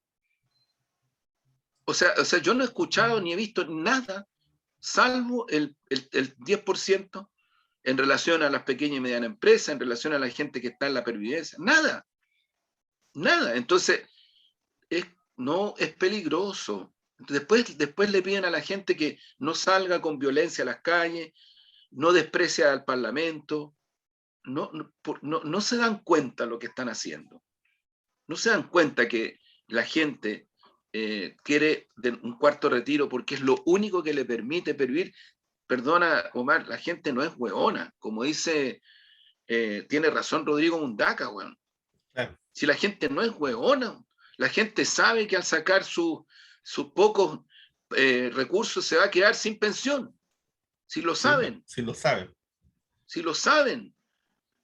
B: O sea, yo no he escuchado ni he visto nada, salvo el 10% en relación a las pequeñas y medianas empresas, en relación a la gente que está en la pervivencia. Nada, nada. Entonces, es, no es peligroso. Después le piden a la gente que no salga con violencia a las calles, no desprecie al Parlamento. No se dan cuenta lo que están haciendo. No se dan cuenta que la gente quiere un cuarto retiro porque es lo único que le permite pervivir. Perdona, Omar, la gente no es hueona. Como dice, tiene razón Rodrigo Mundaca, weón.
A: Claro.
B: Si la gente no es hueona, la gente sabe que al sacar sus pocos recursos se va a quedar sin pensión. Si lo
A: Sí,
B: saben,
A: sí lo saben.
B: si lo saben.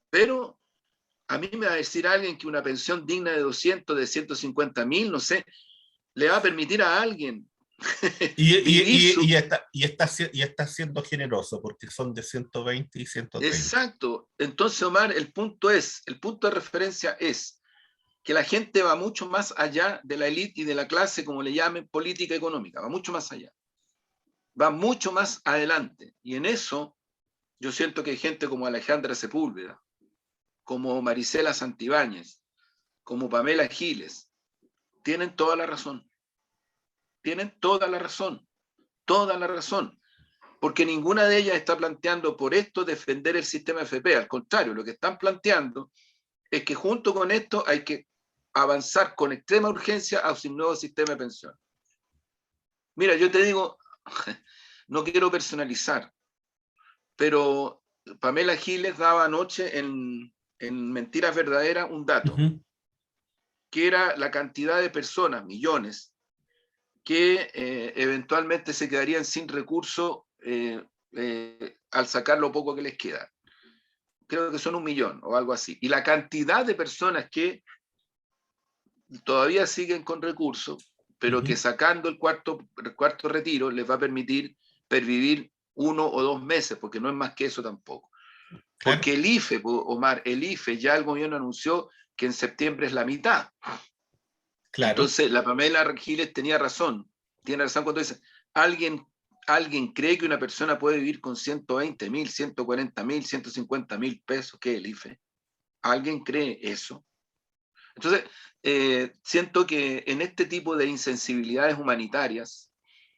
B: Pero a mí me va a decir alguien que una pensión digna de 200, de 150.000, no sé, le va a permitir a alguien
A: Y, y,
B: vivir
A: y,
B: su.
A: y está siendo generoso porque son de 120 y 130.
B: Exacto. Entonces, Omar, el punto de referencia es que la gente va mucho más allá de la élite y de la clase, como le llamen, política económica, va mucho más allá, va mucho más adelante. Y en eso yo siento que hay gente como Alejandra Sepúlveda, como Marisela Santibáñez, como Pamela Giles, tienen toda la razón, tienen toda la razón, porque ninguna de ellas está planteando por esto defender el sistema FP, al contrario, lo que están planteando es que junto con esto hay que avanzar con extrema urgencia hacia un nuevo sistema de pensión. Mira, yo te digo, no quiero personalizar, pero Pamela Giles daba anoche en Mentiras Verdaderas un dato,
A: Ujú.
B: que era la cantidad de personas, millones, que eventualmente se quedarían sin recursos al sacar lo poco que les queda. Creo que son 1 millón o algo así. Y la cantidad de personas que todavía siguen con recursos, pero que
A: Ujú.
B: sacando el cuarto retiro les va a permitir pervivir 1 o 2 meses, porque no es más que eso tampoco.
A: Claro,
B: Porque el IFE, Omar, el IFE ya el gobierno anunció que en septiembre es la mitad.
A: claro.
B: Entonces, la Pamela Giles tenía razón, tiene razón cuando dice, alguien ¿Alguien cree que una persona puede vivir con 120.000, 140.000, 150.000 pesos? ¿Qué es el IFE? ¿Alguien cree eso? Entonces, siento que en este tipo de insensibilidades humanitarias,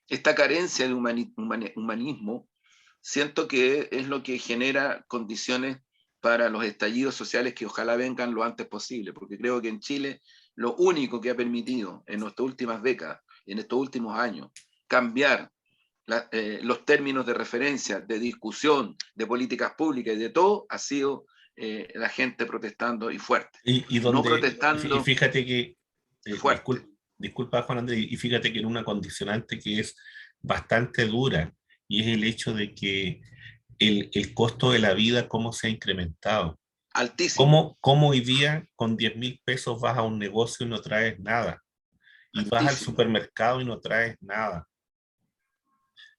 B: esta carencia de humanismo, siento que es lo que genera condiciones para los estallidos sociales que ojalá vengan lo antes posible, porque creo que en Chile lo único que ha permitido en nuestras últimas décadas, en estos últimos años, cambiar los términos de referencia, de discusión, de políticas públicas y de todo, ha sido la gente protestando y fuerte.
A: Y
B: No
A: donde, y
B: protestando
A: fíjate que,
B: fuerte.
A: disculpa Juan Andrés, y fíjate que en una condicionante que es bastante dura, y es el hecho de que el costo de la vida, cómo se ha incrementado.
B: Altísimo,
A: ¿Cómo hoy día con 10.000 pesos vas a un negocio y no traes nada? Y vas al
B: altísimo.
A: supermercado y no traes nada.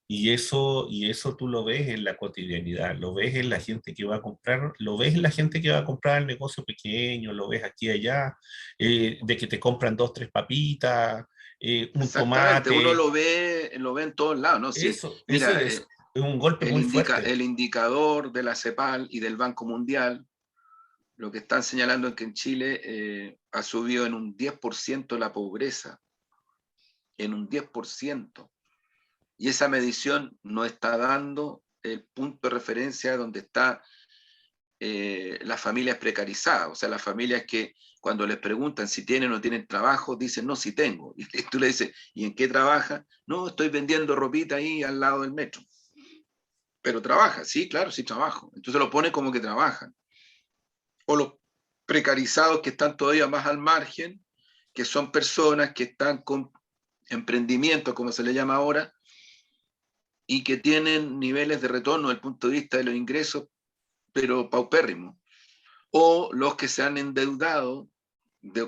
A: Y eso tú lo ves en la cotidianidad, lo ves en la gente que va a comprar, lo ves en la gente que va a comprar al negocio pequeño, lo ves aquí y allá, de que te compran dos, tres papitas, un
B: Exactamente, uno
A: tomate.
B: lo ve en todos lados, ¿no? Sí,
A: Eso
B: mira,
A: es un golpe muy fuerte.
B: el indicador de la CEPAL y del Banco Mundial, lo que están señalando es que en Chile ha subido en un 10% la pobreza, en un 10%. Y esa medición no está dando el punto de referencia donde está las familias precarizadas, o sea, las familias que cuando les preguntan si tienen o no tienen trabajo, dicen, no, sí tengo. Y tú le dices, ¿y en qué trabaja? No, estoy vendiendo ropita ahí al lado del metro. Pero trabaja, sí, claro, sí trabajo. Entonces lo pone como que trabajan. O los precarizados que están todavía más al margen, que son personas que están con emprendimiento, como se le llama ahora, y que tienen niveles de retorno desde el punto de vista de los ingresos, pero paupérrimos. O los que se han endeudado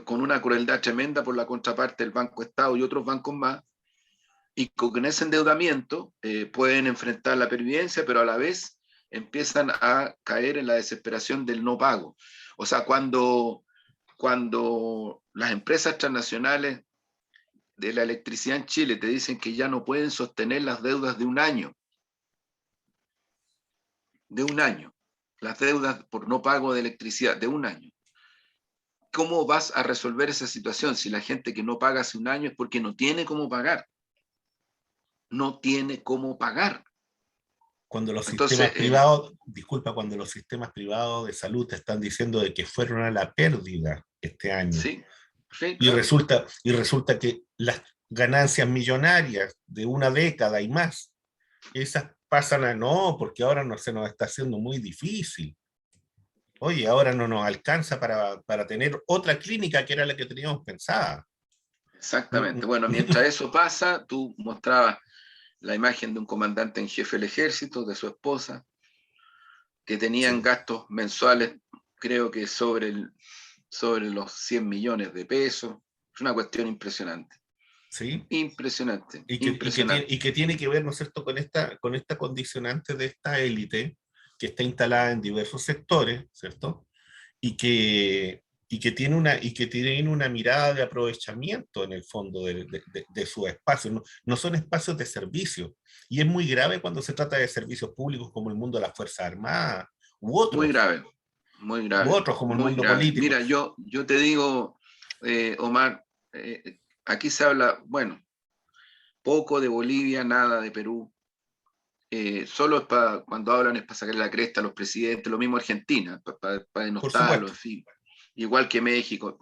B: con una crueldad tremenda por la contraparte del Banco Estado y otros bancos más, y con ese endeudamiento pueden enfrentar la pervivencia, pero a la vez empiezan a caer en la desesperación del no pago. O sea, cuando las empresas transnacionales de la electricidad en Chile te dicen que ya no pueden sostener las deudas de un año, las deudas por no pago de electricidad de un año. ¿Cómo vas a resolver esa situación si la gente que no paga hace un año es porque no tiene cómo pagar? No tiene cómo pagar.
A: Cuando los
B: Entonces,
A: sistemas privados, disculpa, cuando los sistemas privados de salud te están diciendo de que fueron a la pérdida este año,
B: sí, sí, claro.
A: y resulta que las ganancias millonarias de una década y más, esas pasan a no, porque ahora no se nos está haciendo muy difícil. Oye, ahora no nos alcanza para tener otra clínica que era la que teníamos pensada.
B: Exactamente. Bueno, mientras eso pasa, tú mostrabas la imagen de un comandante en jefe del ejército, de su esposa, que tenían
A: Sí,
B: gastos mensuales, creo que sobre los 100 millones de pesos. Es una cuestión impresionante.
A: sí.
B: Impresionante,
A: Y
B: impresionante.
A: que tiene que ver, ¿no es cierto?, con esta condicionante de esta élite que está instalada en diversos sectores, ¿cierto? Y que tienen una mirada de aprovechamiento en el fondo de su espacio. No, no son espacios de servicio. Y es muy grave cuando se trata de servicios públicos como el mundo de las Fuerzas Armadas
B: Muy grave, muy
A: u
B: grave,
A: otros como el
B: muy
A: mundo
B: grave.
A: político.
B: Mira, yo te digo, Omar, aquí se habla, bueno, poco de Bolivia, nada de Perú. Solo es cuando hablan es para sacarle la cresta a los presidentes, lo mismo Argentina, para
A: Por
B: denostarlo,
A: supuesto.
B: en fin. Igual que México,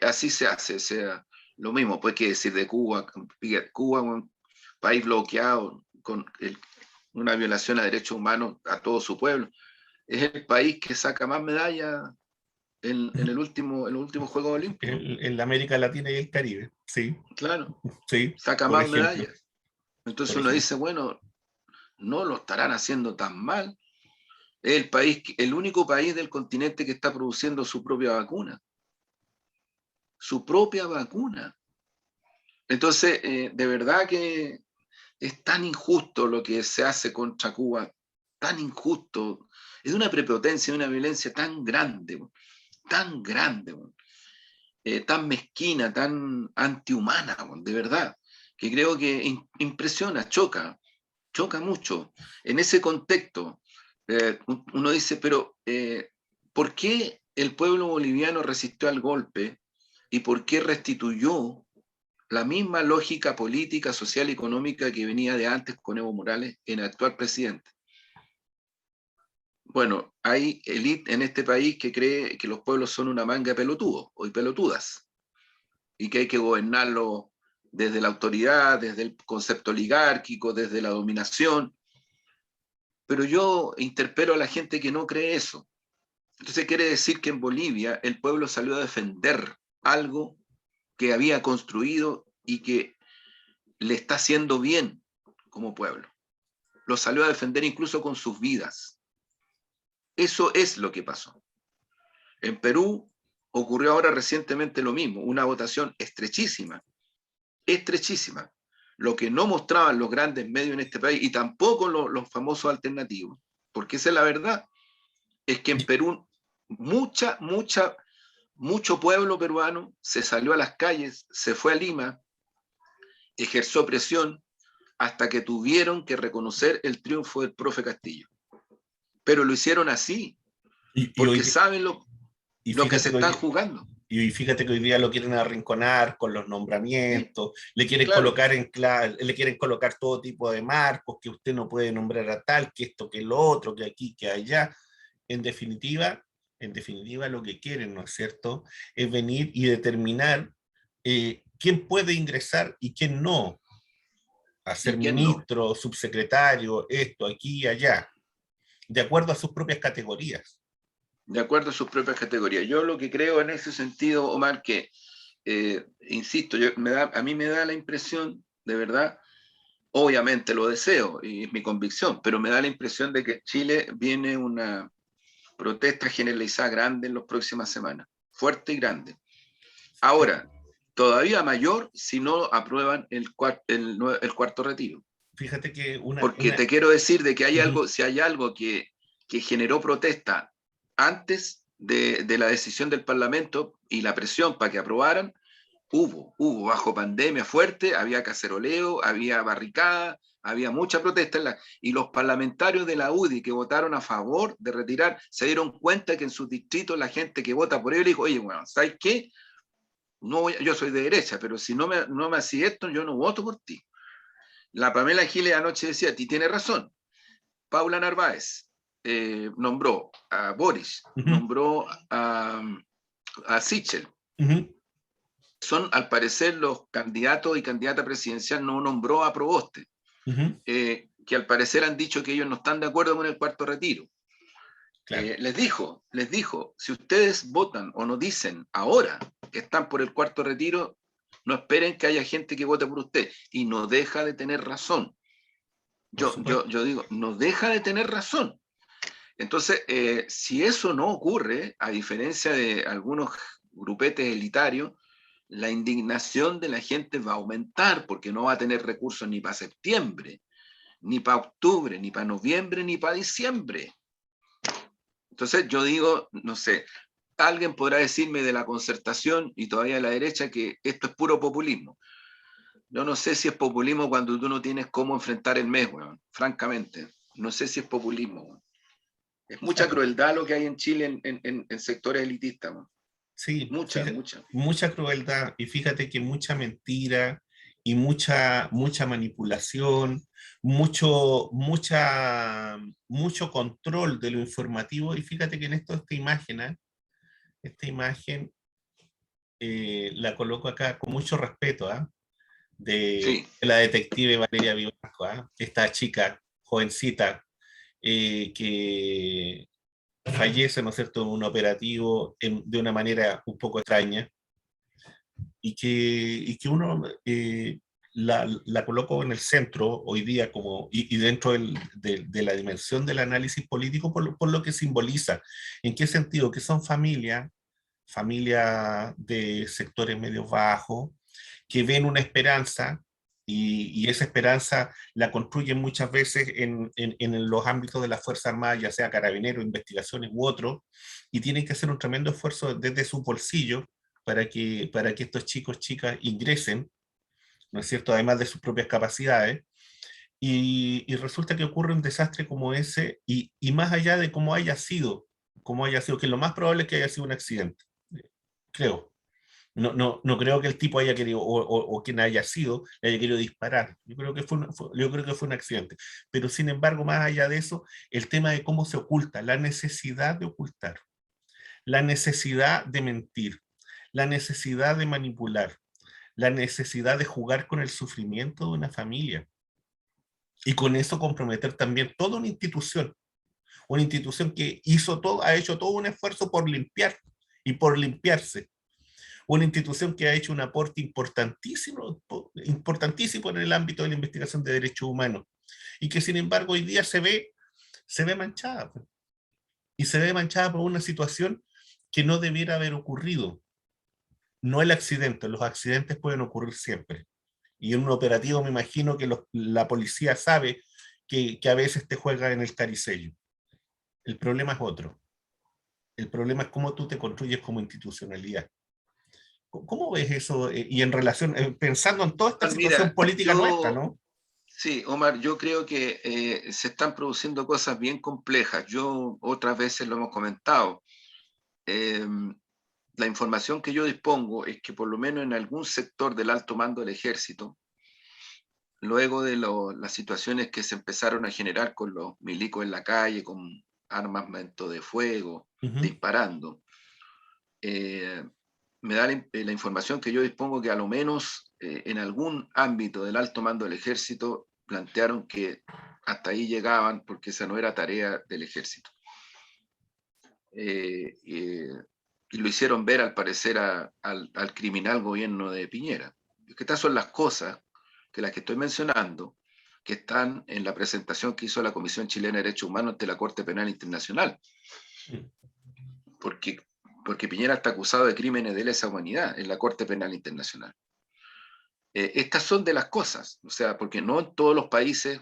B: así se hace, o sea, lo mismo, pues que decir de Cuba, Cuba, un país bloqueado con una violación a derechos humanos a todo su pueblo. Es el país que saca más medallas en los últimos Juegos Olímpicos.
A: En la América Latina y el Caribe. Sí,
B: Claro,
A: sí,
B: saca
A: por
B: más
A: ejemplo.
B: medallas. Entonces
A: Por
B: uno
A: ejemplo.
B: dice, bueno, no lo estarán haciendo tan mal. Es el país, el único país del continente que está produciendo su propia vacuna. Su propia vacuna. Entonces, de verdad que es tan injusto lo que se hace contra Cuba, tan injusto. Es de una prepotencia, de una violencia tan grande, tan mezquina, tan antihumana, de verdad, que creo que impresiona, choca. choca mucho. En ese contexto, uno dice, pero ¿por qué el pueblo boliviano resistió al golpe y por qué restituyó la misma lógica política, social y económica que venía de antes con Evo Morales en el actual presidente? Bueno, hay élite en este país que cree que los pueblos son una manga de pelotudos o pelotudas y que hay que gobernarlo desde la autoridad, desde el concepto oligárquico, desde la dominación. Pero yo interpelo a la gente que no cree eso. Entonces quiere decir que en Bolivia el pueblo salió a defender algo que había construido y que le está haciendo bien como pueblo. Lo salió a defender incluso con sus vidas. Eso es lo que pasó. En Perú ocurrió ahora recientemente lo mismo, una votación estrechísima, estrechísima. Lo que no mostraban los grandes medios en este país y tampoco los famosos alternativos, porque esa es la verdad, es que en Perú mucho pueblo peruano se salió a las calles, se fue a Lima, ejerció presión hasta que tuvieron que reconocer el triunfo del profe Castillo. Pero lo hicieron así,
A: Y, y
B: porque
A: hoy,
B: saben
A: y
B: lo que se
A: fíjate que
B: están
A: hoy,
B: jugando.
A: Y fíjate que hoy día lo quieren arrinconar con los
B: Sí,
A: nombramientos, le quieren
B: claro,
A: colocar le quieren colocar todo tipo de marcos, que usted no puede nombrar a tal, que esto, que lo otro, que aquí, que allá. En definitiva, en definitiva lo que quieren, ¿no es cierto? Es venir y determinar quién puede ingresar y quién no, a ser
B: y quién no,
A: ministro, subsecretario, esto, aquí y allá, de acuerdo a sus propias categorías.
B: de acuerdo a sus propias categorías. Yo lo que creo en ese sentido, Omar, que, insisto, a mí me da la impresión, de verdad, obviamente lo deseo y es mi convicción, pero me da la impresión de que en Chile viene una protesta generalizada grande en las próximas semanas, fuerte y grande. Ahora, todavía mayor si no aprueban el cuarto retiro.
A: Fíjate que
B: Porque te quiero decir de que hay
A: uh-huh,
B: algo, si hay algo que generó protesta antes de la decisión del Parlamento y la presión para que aprobaran, hubo bajo pandemia fuerte, había caceroleo, había barricada, había mucha protesta y los parlamentarios de la UDI que votaron a favor de retirar se dieron cuenta que en sus distritos la gente que vota por ellos dijo, oye, bueno, ¿sabes qué? No yo soy de derecha, pero si no me hacía esto, yo no voto por ti. La Pamela Giles anoche decía, ti tiene razón. Paula Narváez nombró a Boris,
A: uh-huh,
B: nombró a Sichel.
A: uh-huh,
B: Son, al parecer, los candidatos y candidata presidencial no nombró a Proboste,
A: uh-huh,
B: que al parecer han dicho que ellos no están de acuerdo con el cuarto retiro.
A: claro.
B: Les dijo, si ustedes votan o no dicen ahora que están por el cuarto retiro, no esperen que haya gente que vote por usted. Y no deja de tener razón.
A: Por supuesto.
B: Yo digo, no deja de tener razón. Entonces, si eso no ocurre, a diferencia de algunos grupetes elitarios, la indignación de la gente va a aumentar porque no va a tener recursos ni para septiembre, ni para octubre, ni para noviembre, ni para diciembre. Entonces yo digo, no sé, alguien podrá decirme de la concertación y todavía de la derecha que esto es puro populismo. Yo no sé si es populismo cuando tú no tienes cómo enfrentar el mes, weón, francamente. No sé si es populismo, weón. Es mucha
A: Claro,
B: crueldad lo que hay en Chile en sectores elitistas, weón.
A: sí,
B: Mucha,
A: fíjate,
B: mucha.
A: mucha crueldad y fíjate que mucha mentira y mucha manipulación, mucho control de lo informativo y fíjate que en esto esta imagen la coloco acá con mucho respeto, ¿ah? De
B: Sí,
A: la detective Valeria Vivanco, ¿ah? Esta chica jovencita que fallece, ¿no es cierto?, en un operativo de una manera un poco extraña y que uno la coloco en el centro hoy día como, y dentro de la dimensión del análisis político por lo que simboliza. ¿En qué sentido? Que son familias de sectores medios bajos, que ven una esperanza y esa esperanza la construyen muchas veces en los ámbitos de las Fuerzas Armadas, ya sea carabineros, investigaciones u otros, y tienen que hacer un tremendo esfuerzo desde su bolsillo para que estos chicos, chicas ingresen, ¿no es cierto?, además de sus propias capacidades, y resulta que ocurre un desastre como ese, y más allá de cómo haya sido, que lo más probable es que haya sido un accidente, creo. No creo que el tipo haya querido, o quien haya sido, le haya querido disparar. Yo creo que fue un accidente. Pero sin embargo, más allá de eso, el tema de cómo se oculta, la necesidad de ocultar, la necesidad de mentir, la necesidad de manipular, la necesidad de jugar con el sufrimiento de una familia y con eso comprometer también toda una institución que hizo todo, ha hecho todo un esfuerzo por limpiar y por limpiarse, una institución que ha hecho un aporte importantísimo en el ámbito de la investigación de derechos humanos y que sin embargo hoy día se ve manchada, y se ve manchada por una situación que no debiera haber ocurrido. No el accidente, los accidentes pueden ocurrir siempre. Y en un operativo me imagino que la policía sabe que a veces te juega en el caricello. El problema es otro. El problema es cómo tú te construyes como institucionalidad. ¿Cómo ves eso? Y en relación, pensando en toda esta situación
B: Mira,
A: política nuestra, ¿no?
B: sí, Omar, yo creo que se están produciendo cosas bien complejas. Yo otras veces lo hemos comentado. Eh, la información que yo dispongo es que por lo menos en algún sector del alto mando del ejército, luego de las situaciones que se empezaron a generar con los milicos en la calle, con armamento de fuego,
A: Uh -huh.
B: disparando, eh, me da la información que yo dispongo que a lo menos en algún ámbito del alto mando del ejército plantearon que hasta ahí llegaban porque esa no era tarea del ejército. Y lo hicieron ver al parecer al criminal gobierno de Piñera. Es que estas son las cosas que las que estoy mencionando, que están en la presentación que hizo la Comisión Chilena de Derechos Humanos ante la Corte Penal Internacional. Porque, porque Piñera está acusado de crímenes de lesa humanidad en la Corte Penal Internacional. Estas son de las cosas, o sea, porque no en todos los países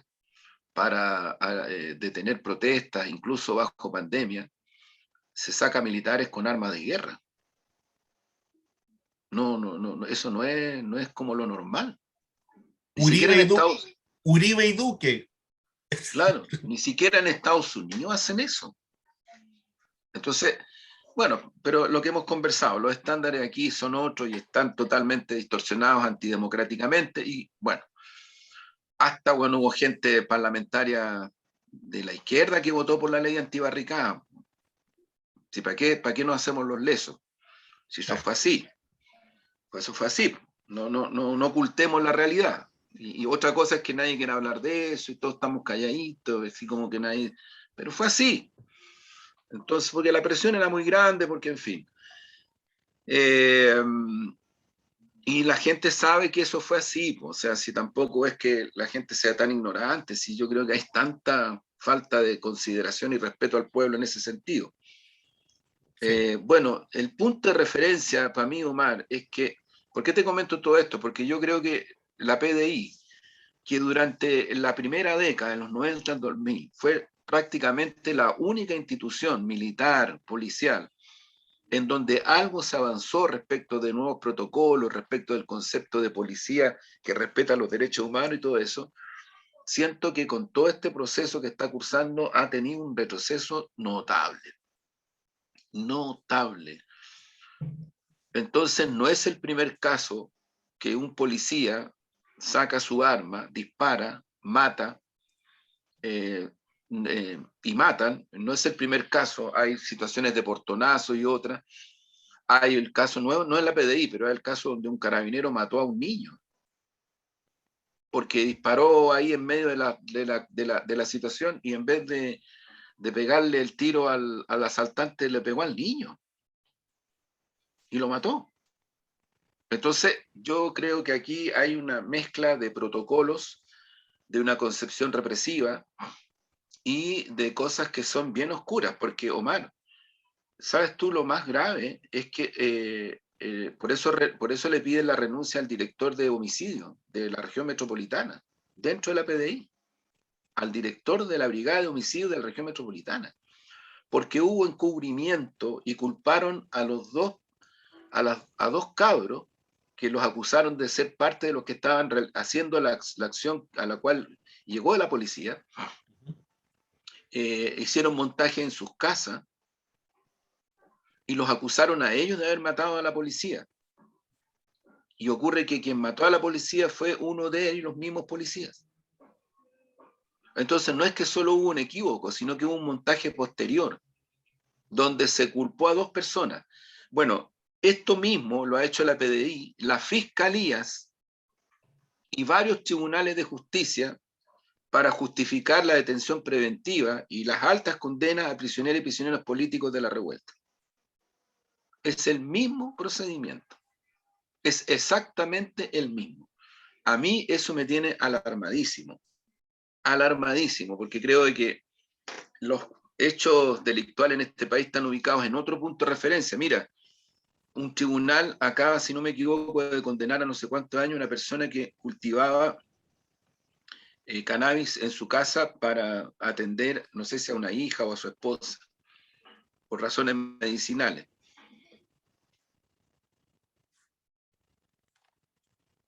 B: para detener protestas, incluso bajo pandemia, se saca militares con armas de guerra. No, eso no es como lo normal. Ni siquiera
A: Uribe,
B: en
A: y du
B: Estados Unidos,
A: Uribe y Duque.
B: claro, ni siquiera en Estados Unidos hacen eso. Entonces, bueno, pero lo que hemos conversado, los estándares aquí son otros y están totalmente distorsionados antidemocráticamente y bueno, hasta bueno, hubo gente parlamentaria de la izquierda que votó por la ley antibarricada. ¿Sí, para qué nos hacemos los lesos? Si eso
A: Claro.
B: fue así, pues eso fue así. No ocultemos la realidad. Y otra cosa es que nadie quiere hablar de eso y todos estamos calladitos, así como que nadie... Pero fue así. Entonces, porque la presión era muy grande, porque en fin. Eh, y la gente sabe que eso fue así, o sea, si tampoco es que la gente sea tan ignorante, si yo creo que hay tanta falta de consideración y respeto al pueblo en ese sentido.
A: Sí.
B: Bueno, el punto de referencia para mí, Omar, es que, ¿por qué te comento todo esto? Porque yo creo que la PDI, que durante la primera década, en los 90 al 2000, fue prácticamente la única institución militar, policial, en donde algo se avanzó respecto de nuevos protocolos, respecto del concepto de policía que respeta los derechos humanos y todo eso, siento que con todo este proceso que está cursando ha tenido un retroceso notable, notable. Entonces no es el primer caso que un policía saca su arma, dispara, mata, y matan, no es el primer caso, hay situaciones de portonazo y otras. Hay el caso nuevo, no es la PDI, pero es el caso donde un carabinero mató a un niño porque disparó ahí en medio de la situación y en vez de pegarle el tiro al asaltante, le pegó al niño y lo mató. Entonces, yo creo que aquí hay una mezcla de protocolos, de una concepción represiva y de cosas que son bien oscuras, porque Omar, ¿sabes tú lo más grave? Es que por eso le piden la renuncia al director de homicidio de la región metropolitana, dentro de la PDI, al director de la brigada de homicidio de la región metropolitana, porque hubo encubrimiento y culparon a los dos, a dos cabros que los acusaron de ser parte de los que estaban haciendo la acción a la cual llegó la policía, hicieron montaje en sus casas y los acusaron a ellos de haber matado a la policía. Y ocurre que quien mató a la policía fue uno de ellos, los mismos policías. Entonces no es que solo hubo un equívoco, sino que hubo un montaje posterior, donde se culpó a dos personas. Bueno, esto mismo lo ha hecho la PDI, las fiscalías y varios tribunales de justicia para justificar la detención preventiva y las altas condenas a prisioneros y prisioneros políticos de la revuelta. Es el mismo procedimiento. Es exactamente el mismo. A mí eso me tiene alarmadísimo, porque creo que los hechos delictuales en este país están ubicados en otro punto de referencia. Mira, un tribunal acaba, si no me equivoco, de condenar a no sé cuántos años a una persona que cultivaba cannabis en su casa para atender, no sé si a una hija o a su esposa, por razones medicinales.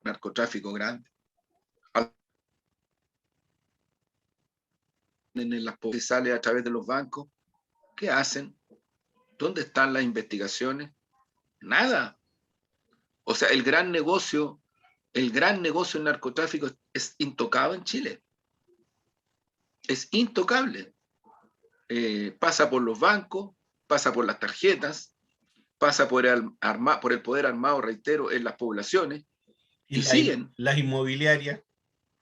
B: Narcotráfico grande. En las sale a través de los bancos. ¿Qué hacen? ¿Dónde están las investigaciones? Nada. O sea, el gran negocio en narcotráfico es intocado en Chile. Es intocable. Pasa por los bancos, pasa por las tarjetas, pasa por el poder armado, reitero, en las poblaciones, y siguen
A: las inmobiliarias,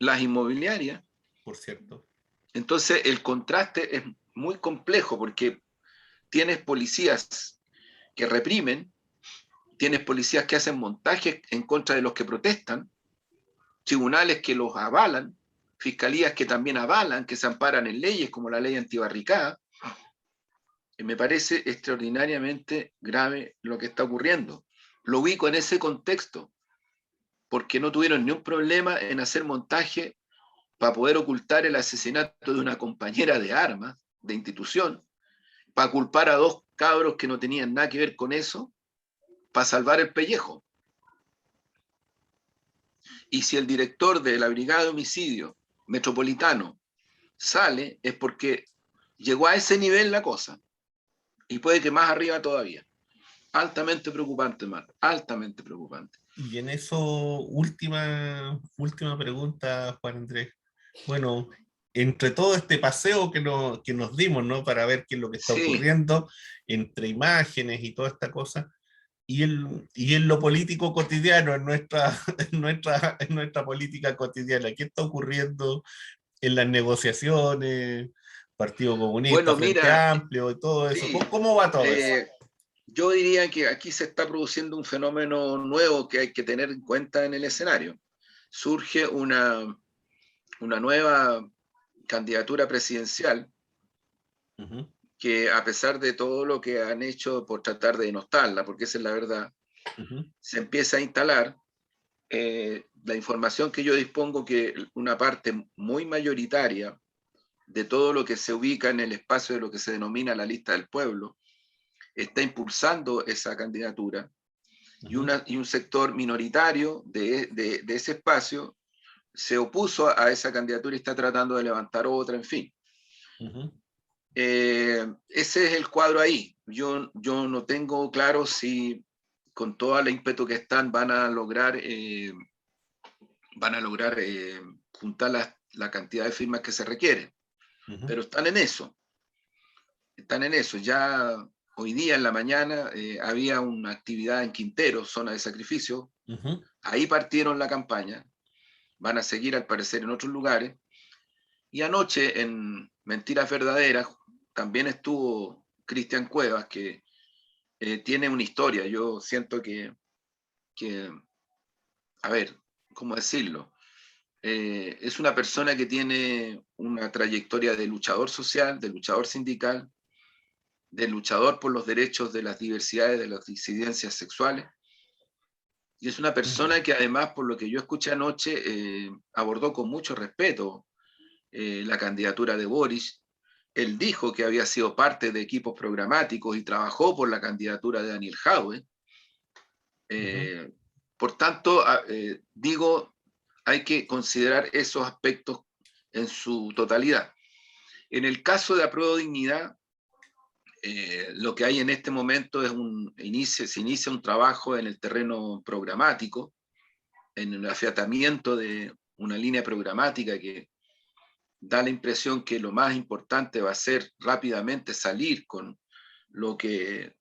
B: las inmobiliarias.
A: por cierto.
B: Entonces, el contraste es muy complejo porque tienes policías que reprimen, tienes policías que hacen montajes en contra de los que protestan, tribunales que los avalan, fiscalías que también avalan, que se amparan en leyes como la ley antibarricada. Me parece extraordinariamente grave lo que está ocurriendo. Lo ubico en ese contexto, porque no tuvieron ni un problema en hacer montaje para poder ocultar el asesinato de una compañera de armas, de institución, para culpar a dos cabros que no tenían nada que ver con eso, para salvar el pellejo. Y si el director de la Brigada de Homicidio Metropolitano sale, es porque llegó a ese nivel la cosa. Y puede que más arriba todavía. Altamente preocupante, Marco. Altamente preocupante.
A: Y en eso, última pregunta, Juan Andrés. Bueno, entre todo este paseo que nos dimos, ¿no? Para ver qué es lo que está
B: Sí.
A: ocurriendo, entre imágenes y toda esta cosa, y en lo político cotidiano, en nuestra política cotidiana, ¿qué está ocurriendo en las negociaciones, Partido Comunista,
B: Bueno,
A: Frente
B: mira,
A: Amplio y todo eso?
B: sí,
A: ¿Cómo va todo eso?
B: yo diría que aquí se está produciendo un fenómeno nuevo que hay que tener en cuenta en el escenario. Surge una nueva candidatura presidencial
A: Ujú,
B: que, a pesar de todo lo que han hecho por tratar de denostarla, porque esa es la verdad,
A: ujú,
B: se empieza a instalar la información que yo dispongo, que una parte muy mayoritaria de todo lo que se ubica en el espacio de lo que se denomina la lista del pueblo está impulsando esa candidatura,
A: ujú.
B: y un sector minoritario de ese espacio se opuso a esa candidatura y está tratando de levantar otra, en fin.
A: Ujú.
B: Ese es el cuadro ahí. Yo no tengo claro si con todo el ímpetu que están van a lograr juntar la cantidad de firmas que se requiere,
A: Ujú,
B: pero están en eso. Están en eso. Ya hoy día en la mañana había una actividad en Quintero, zona de sacrificio.
A: ujú.
B: Ahí partieron la campaña. Van a seguir al parecer en otros lugares. Y anoche en Mentiras Verdaderas también estuvo Cristian Cuevas, que tiene una historia. Yo siento que, a ver, ¿cómo decirlo? Es una persona que tiene una trayectoria de luchador social, de luchador sindical, de luchador por los derechos de las diversidades, de las disidencias sexuales. Y es una persona que, además, por lo que yo escuché anoche, abordó con mucho respeto la candidatura de Boris. Él dijo que había sido parte de equipos programáticos y trabajó por la candidatura de Daniel Jaue.
A: Ujú.
B: Por tanto, digo, hay que considerar esos aspectos en su totalidad. En el caso de Apruebo Dignidad, lo que hay en este momento es se inicia un trabajo en el terreno programático, en el afiatamiento de una línea programática que da la impresión que lo más importante va a ser rápidamente salir con lo que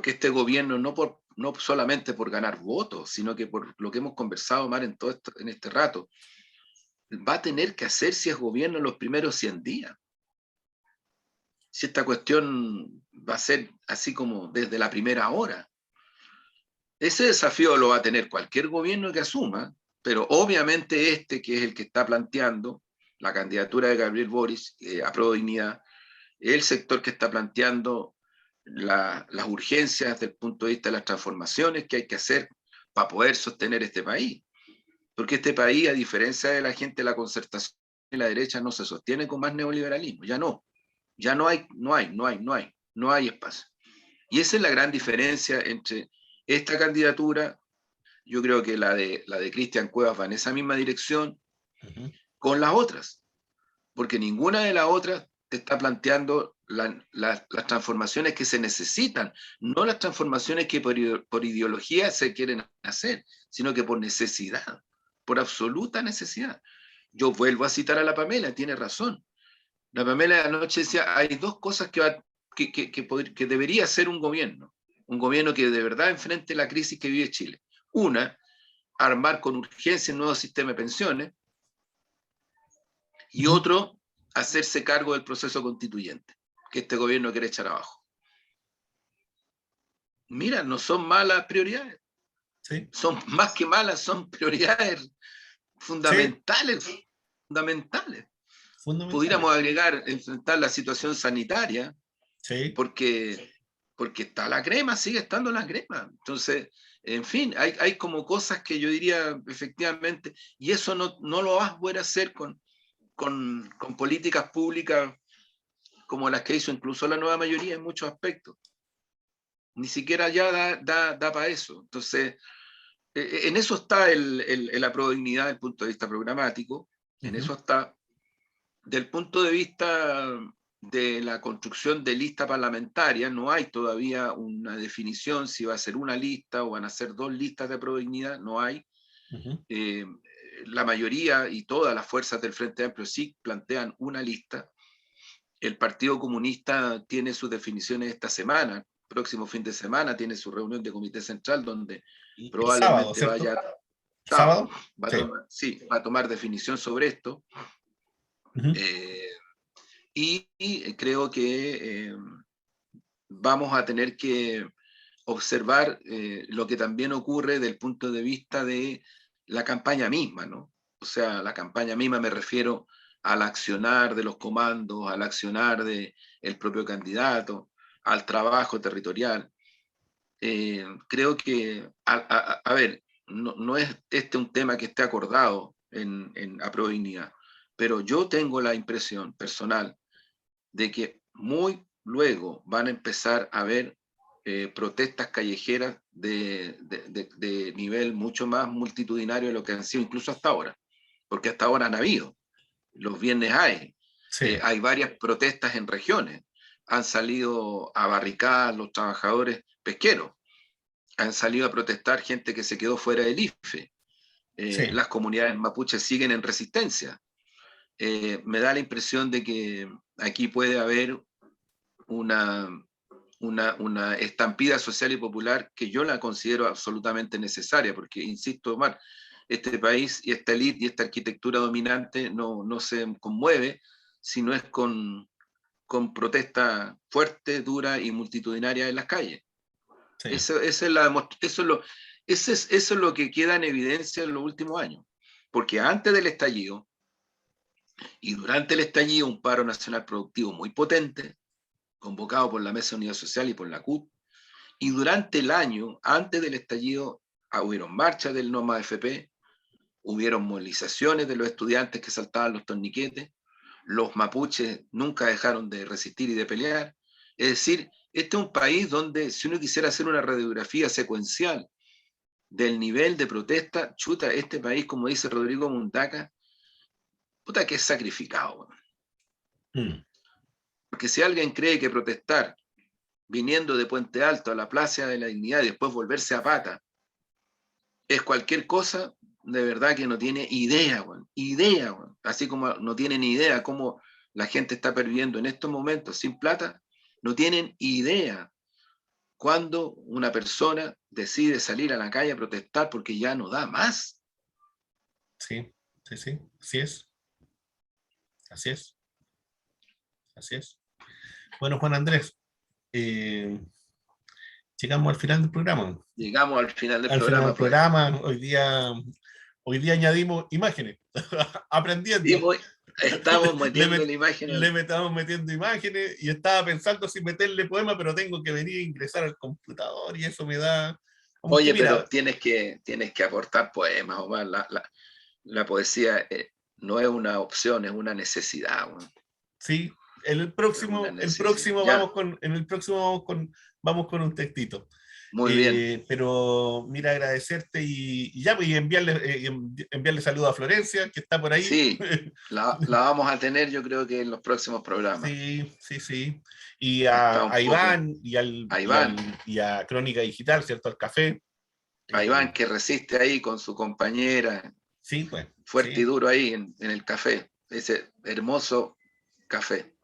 B: este gobierno, no solamente por ganar votos, sino que por lo que hemos conversado, Mar, en este rato, va a tener que hacer si es gobierno en los primeros 100 días. Si esta cuestión va a ser así como desde la primera hora. Ese desafío lo va a tener cualquier gobierno que asuma, pero obviamente que es el que está planteando la candidatura de Gabriel Boric, Apruebo Dignidad, el sector que está planteando las urgencias desde el punto de vista de las transformaciones que hay que hacer para poder sostener este país. Porque este país, a diferencia de la gente de la concertación y la derecha, no se sostiene con más neoliberalismo. Ya no hay espacio. Y esa es la gran diferencia entre esta candidatura, yo creo que la de Cristian Cuevas va en esa misma dirección, con las otras, porque ninguna de las otras te está planteando las transformaciones que se necesitan, no las transformaciones que por ideología se quieren hacer, sino que por necesidad, por absoluta necesidad. Yo vuelvo a citar a la Pamela, tiene razón. La Pamela anoche decía, hay dos cosas que debería hacer un gobierno que de verdad enfrente la crisis que vive Chile. Una, armar con urgencia un nuevo sistema de pensiones, y otro, hacerse cargo del proceso constituyente, que este gobierno quiere echar abajo. Mira, no son malas prioridades.
A: Sí.
B: Son más que malas, son prioridades fundamentales.
A: Sí.
B: Fundamentales. Pudiéramos agregar, enfrentar la situación sanitaria,
A: sí.
B: porque está la crema, sigue estando la crema. Entonces, en fin, hay como cosas que yo diría efectivamente, y eso no lo vas a poder hacer con políticas públicas como las que hizo incluso la nueva mayoría en muchos aspectos. Ni siquiera ya da para eso. Entonces, en eso está la prodignidad desde el punto de vista programático, en eso está. Del punto de vista de la construcción de lista parlamentaria, no hay todavía una definición si va a ser una lista o van a ser dos listas de prodignidad, no hay. La mayoría y todas las fuerzas del Frente Amplio sí plantean una lista. El Partido Comunista tiene sus definiciones esta semana, próximo fin de semana tiene su reunión de comité central donde probablemente
A: sábado,
B: va a tomar definición sobre esto. Y creo que vamos a tener que observar lo que también ocurre desde el punto de vista de la campaña misma, ¿no? O sea, la campaña misma me refiero al accionar de los comandos, al accionar del propio candidato, al trabajo territorial. Creo que, a ver, no es un tema que esté acordado en Apruebo Dignidad, pero yo tengo la impresión personal de que muy luego van a empezar a haber protestas callejeras de nivel mucho más multitudinario de lo que han sido incluso hasta ahora, porque hasta ahora han habido. Los viernes hay varias protestas en regiones, han salido a barricadas los trabajadores pesqueros, han salido a protestar gente que se quedó fuera del IFE, las comunidades mapuches siguen en resistencia. Me da la impresión de que aquí puede haber una estampida social y popular que yo la considero absolutamente necesaria, porque, insisto, Omar, este país y esta élite y esta arquitectura dominante no se conmueve si no es con protesta fuerte, dura y multitudinaria en las calles. Sí. Eso es lo que queda en evidencia en los últimos años, porque antes del estallido y durante el estallido un paro nacional productivo muy potente, convocado por la Mesa de Unidad Social y por la CUT, y durante el año, antes del estallido, hubieron marchas del No Más AFP, hubieron movilizaciones de los estudiantes que saltaban los torniquetes, los mapuches nunca dejaron de resistir y de pelear. Es decir, este es un país donde si uno quisiera hacer una radiografía secuencial del nivel de protesta, chuta, este país, como dice Rodrigo Mundaca, puta que es sacrificado.
A: Mm.
B: Porque si alguien cree que protestar viniendo de Puente Alto a la Plaza de la Dignidad y después volverse a pata es cualquier cosa, de verdad que no tiene idea, bueno, idea, bueno. Así como no tienen idea cómo la gente está perdiendo en estos momentos sin plata, no tienen idea cuando una persona decide salir a la calle a protestar porque ya no da más.
A: Sí, sí, sí, así es, así es, así es. Bueno, Juan Andrés, eh, llegamos al final del programa.
B: Llegamos al final del
A: Al final del
B: programa, pues.
A: programa, hoy día añadimos imágenes,
B: Y
A: aprendiendo.
B: pues, estamos
A: Le,
B: metiendo
A: met-
B: la imagen
A: le estamos metiendo imágenes y estaba pensando si meterle poema, pero tengo que venir a ingresar al computador y eso me da. Aunque
B: Oye, pero
A: mira,
B: tienes que aportar poemas, Omar. La poesía no es una opción, es una necesidad, bueno,
A: sí,
B: es una
A: el
B: necesidad.
A: próximo
B: Ya,
A: en el próximo vamos con un textito.
B: muy bien.
A: Pero mira, agradecerte y ya, pues, y enviarle saludos a Florencia, que está por ahí.
B: Sí, la vamos a tener yo creo que en los próximos programas.
A: Sí, sí, sí. Y
B: Está un
A: a
B: poco
A: Iván
B: a Iván,
A: y a Crónica Digital, ¿cierto? Al café.
B: a
A: Eh,
B: Iván que resiste ahí con su compañera,
A: sí, pues,
B: fuerte y
A: sí.
B: duro ahí en el café, ese hermoso café.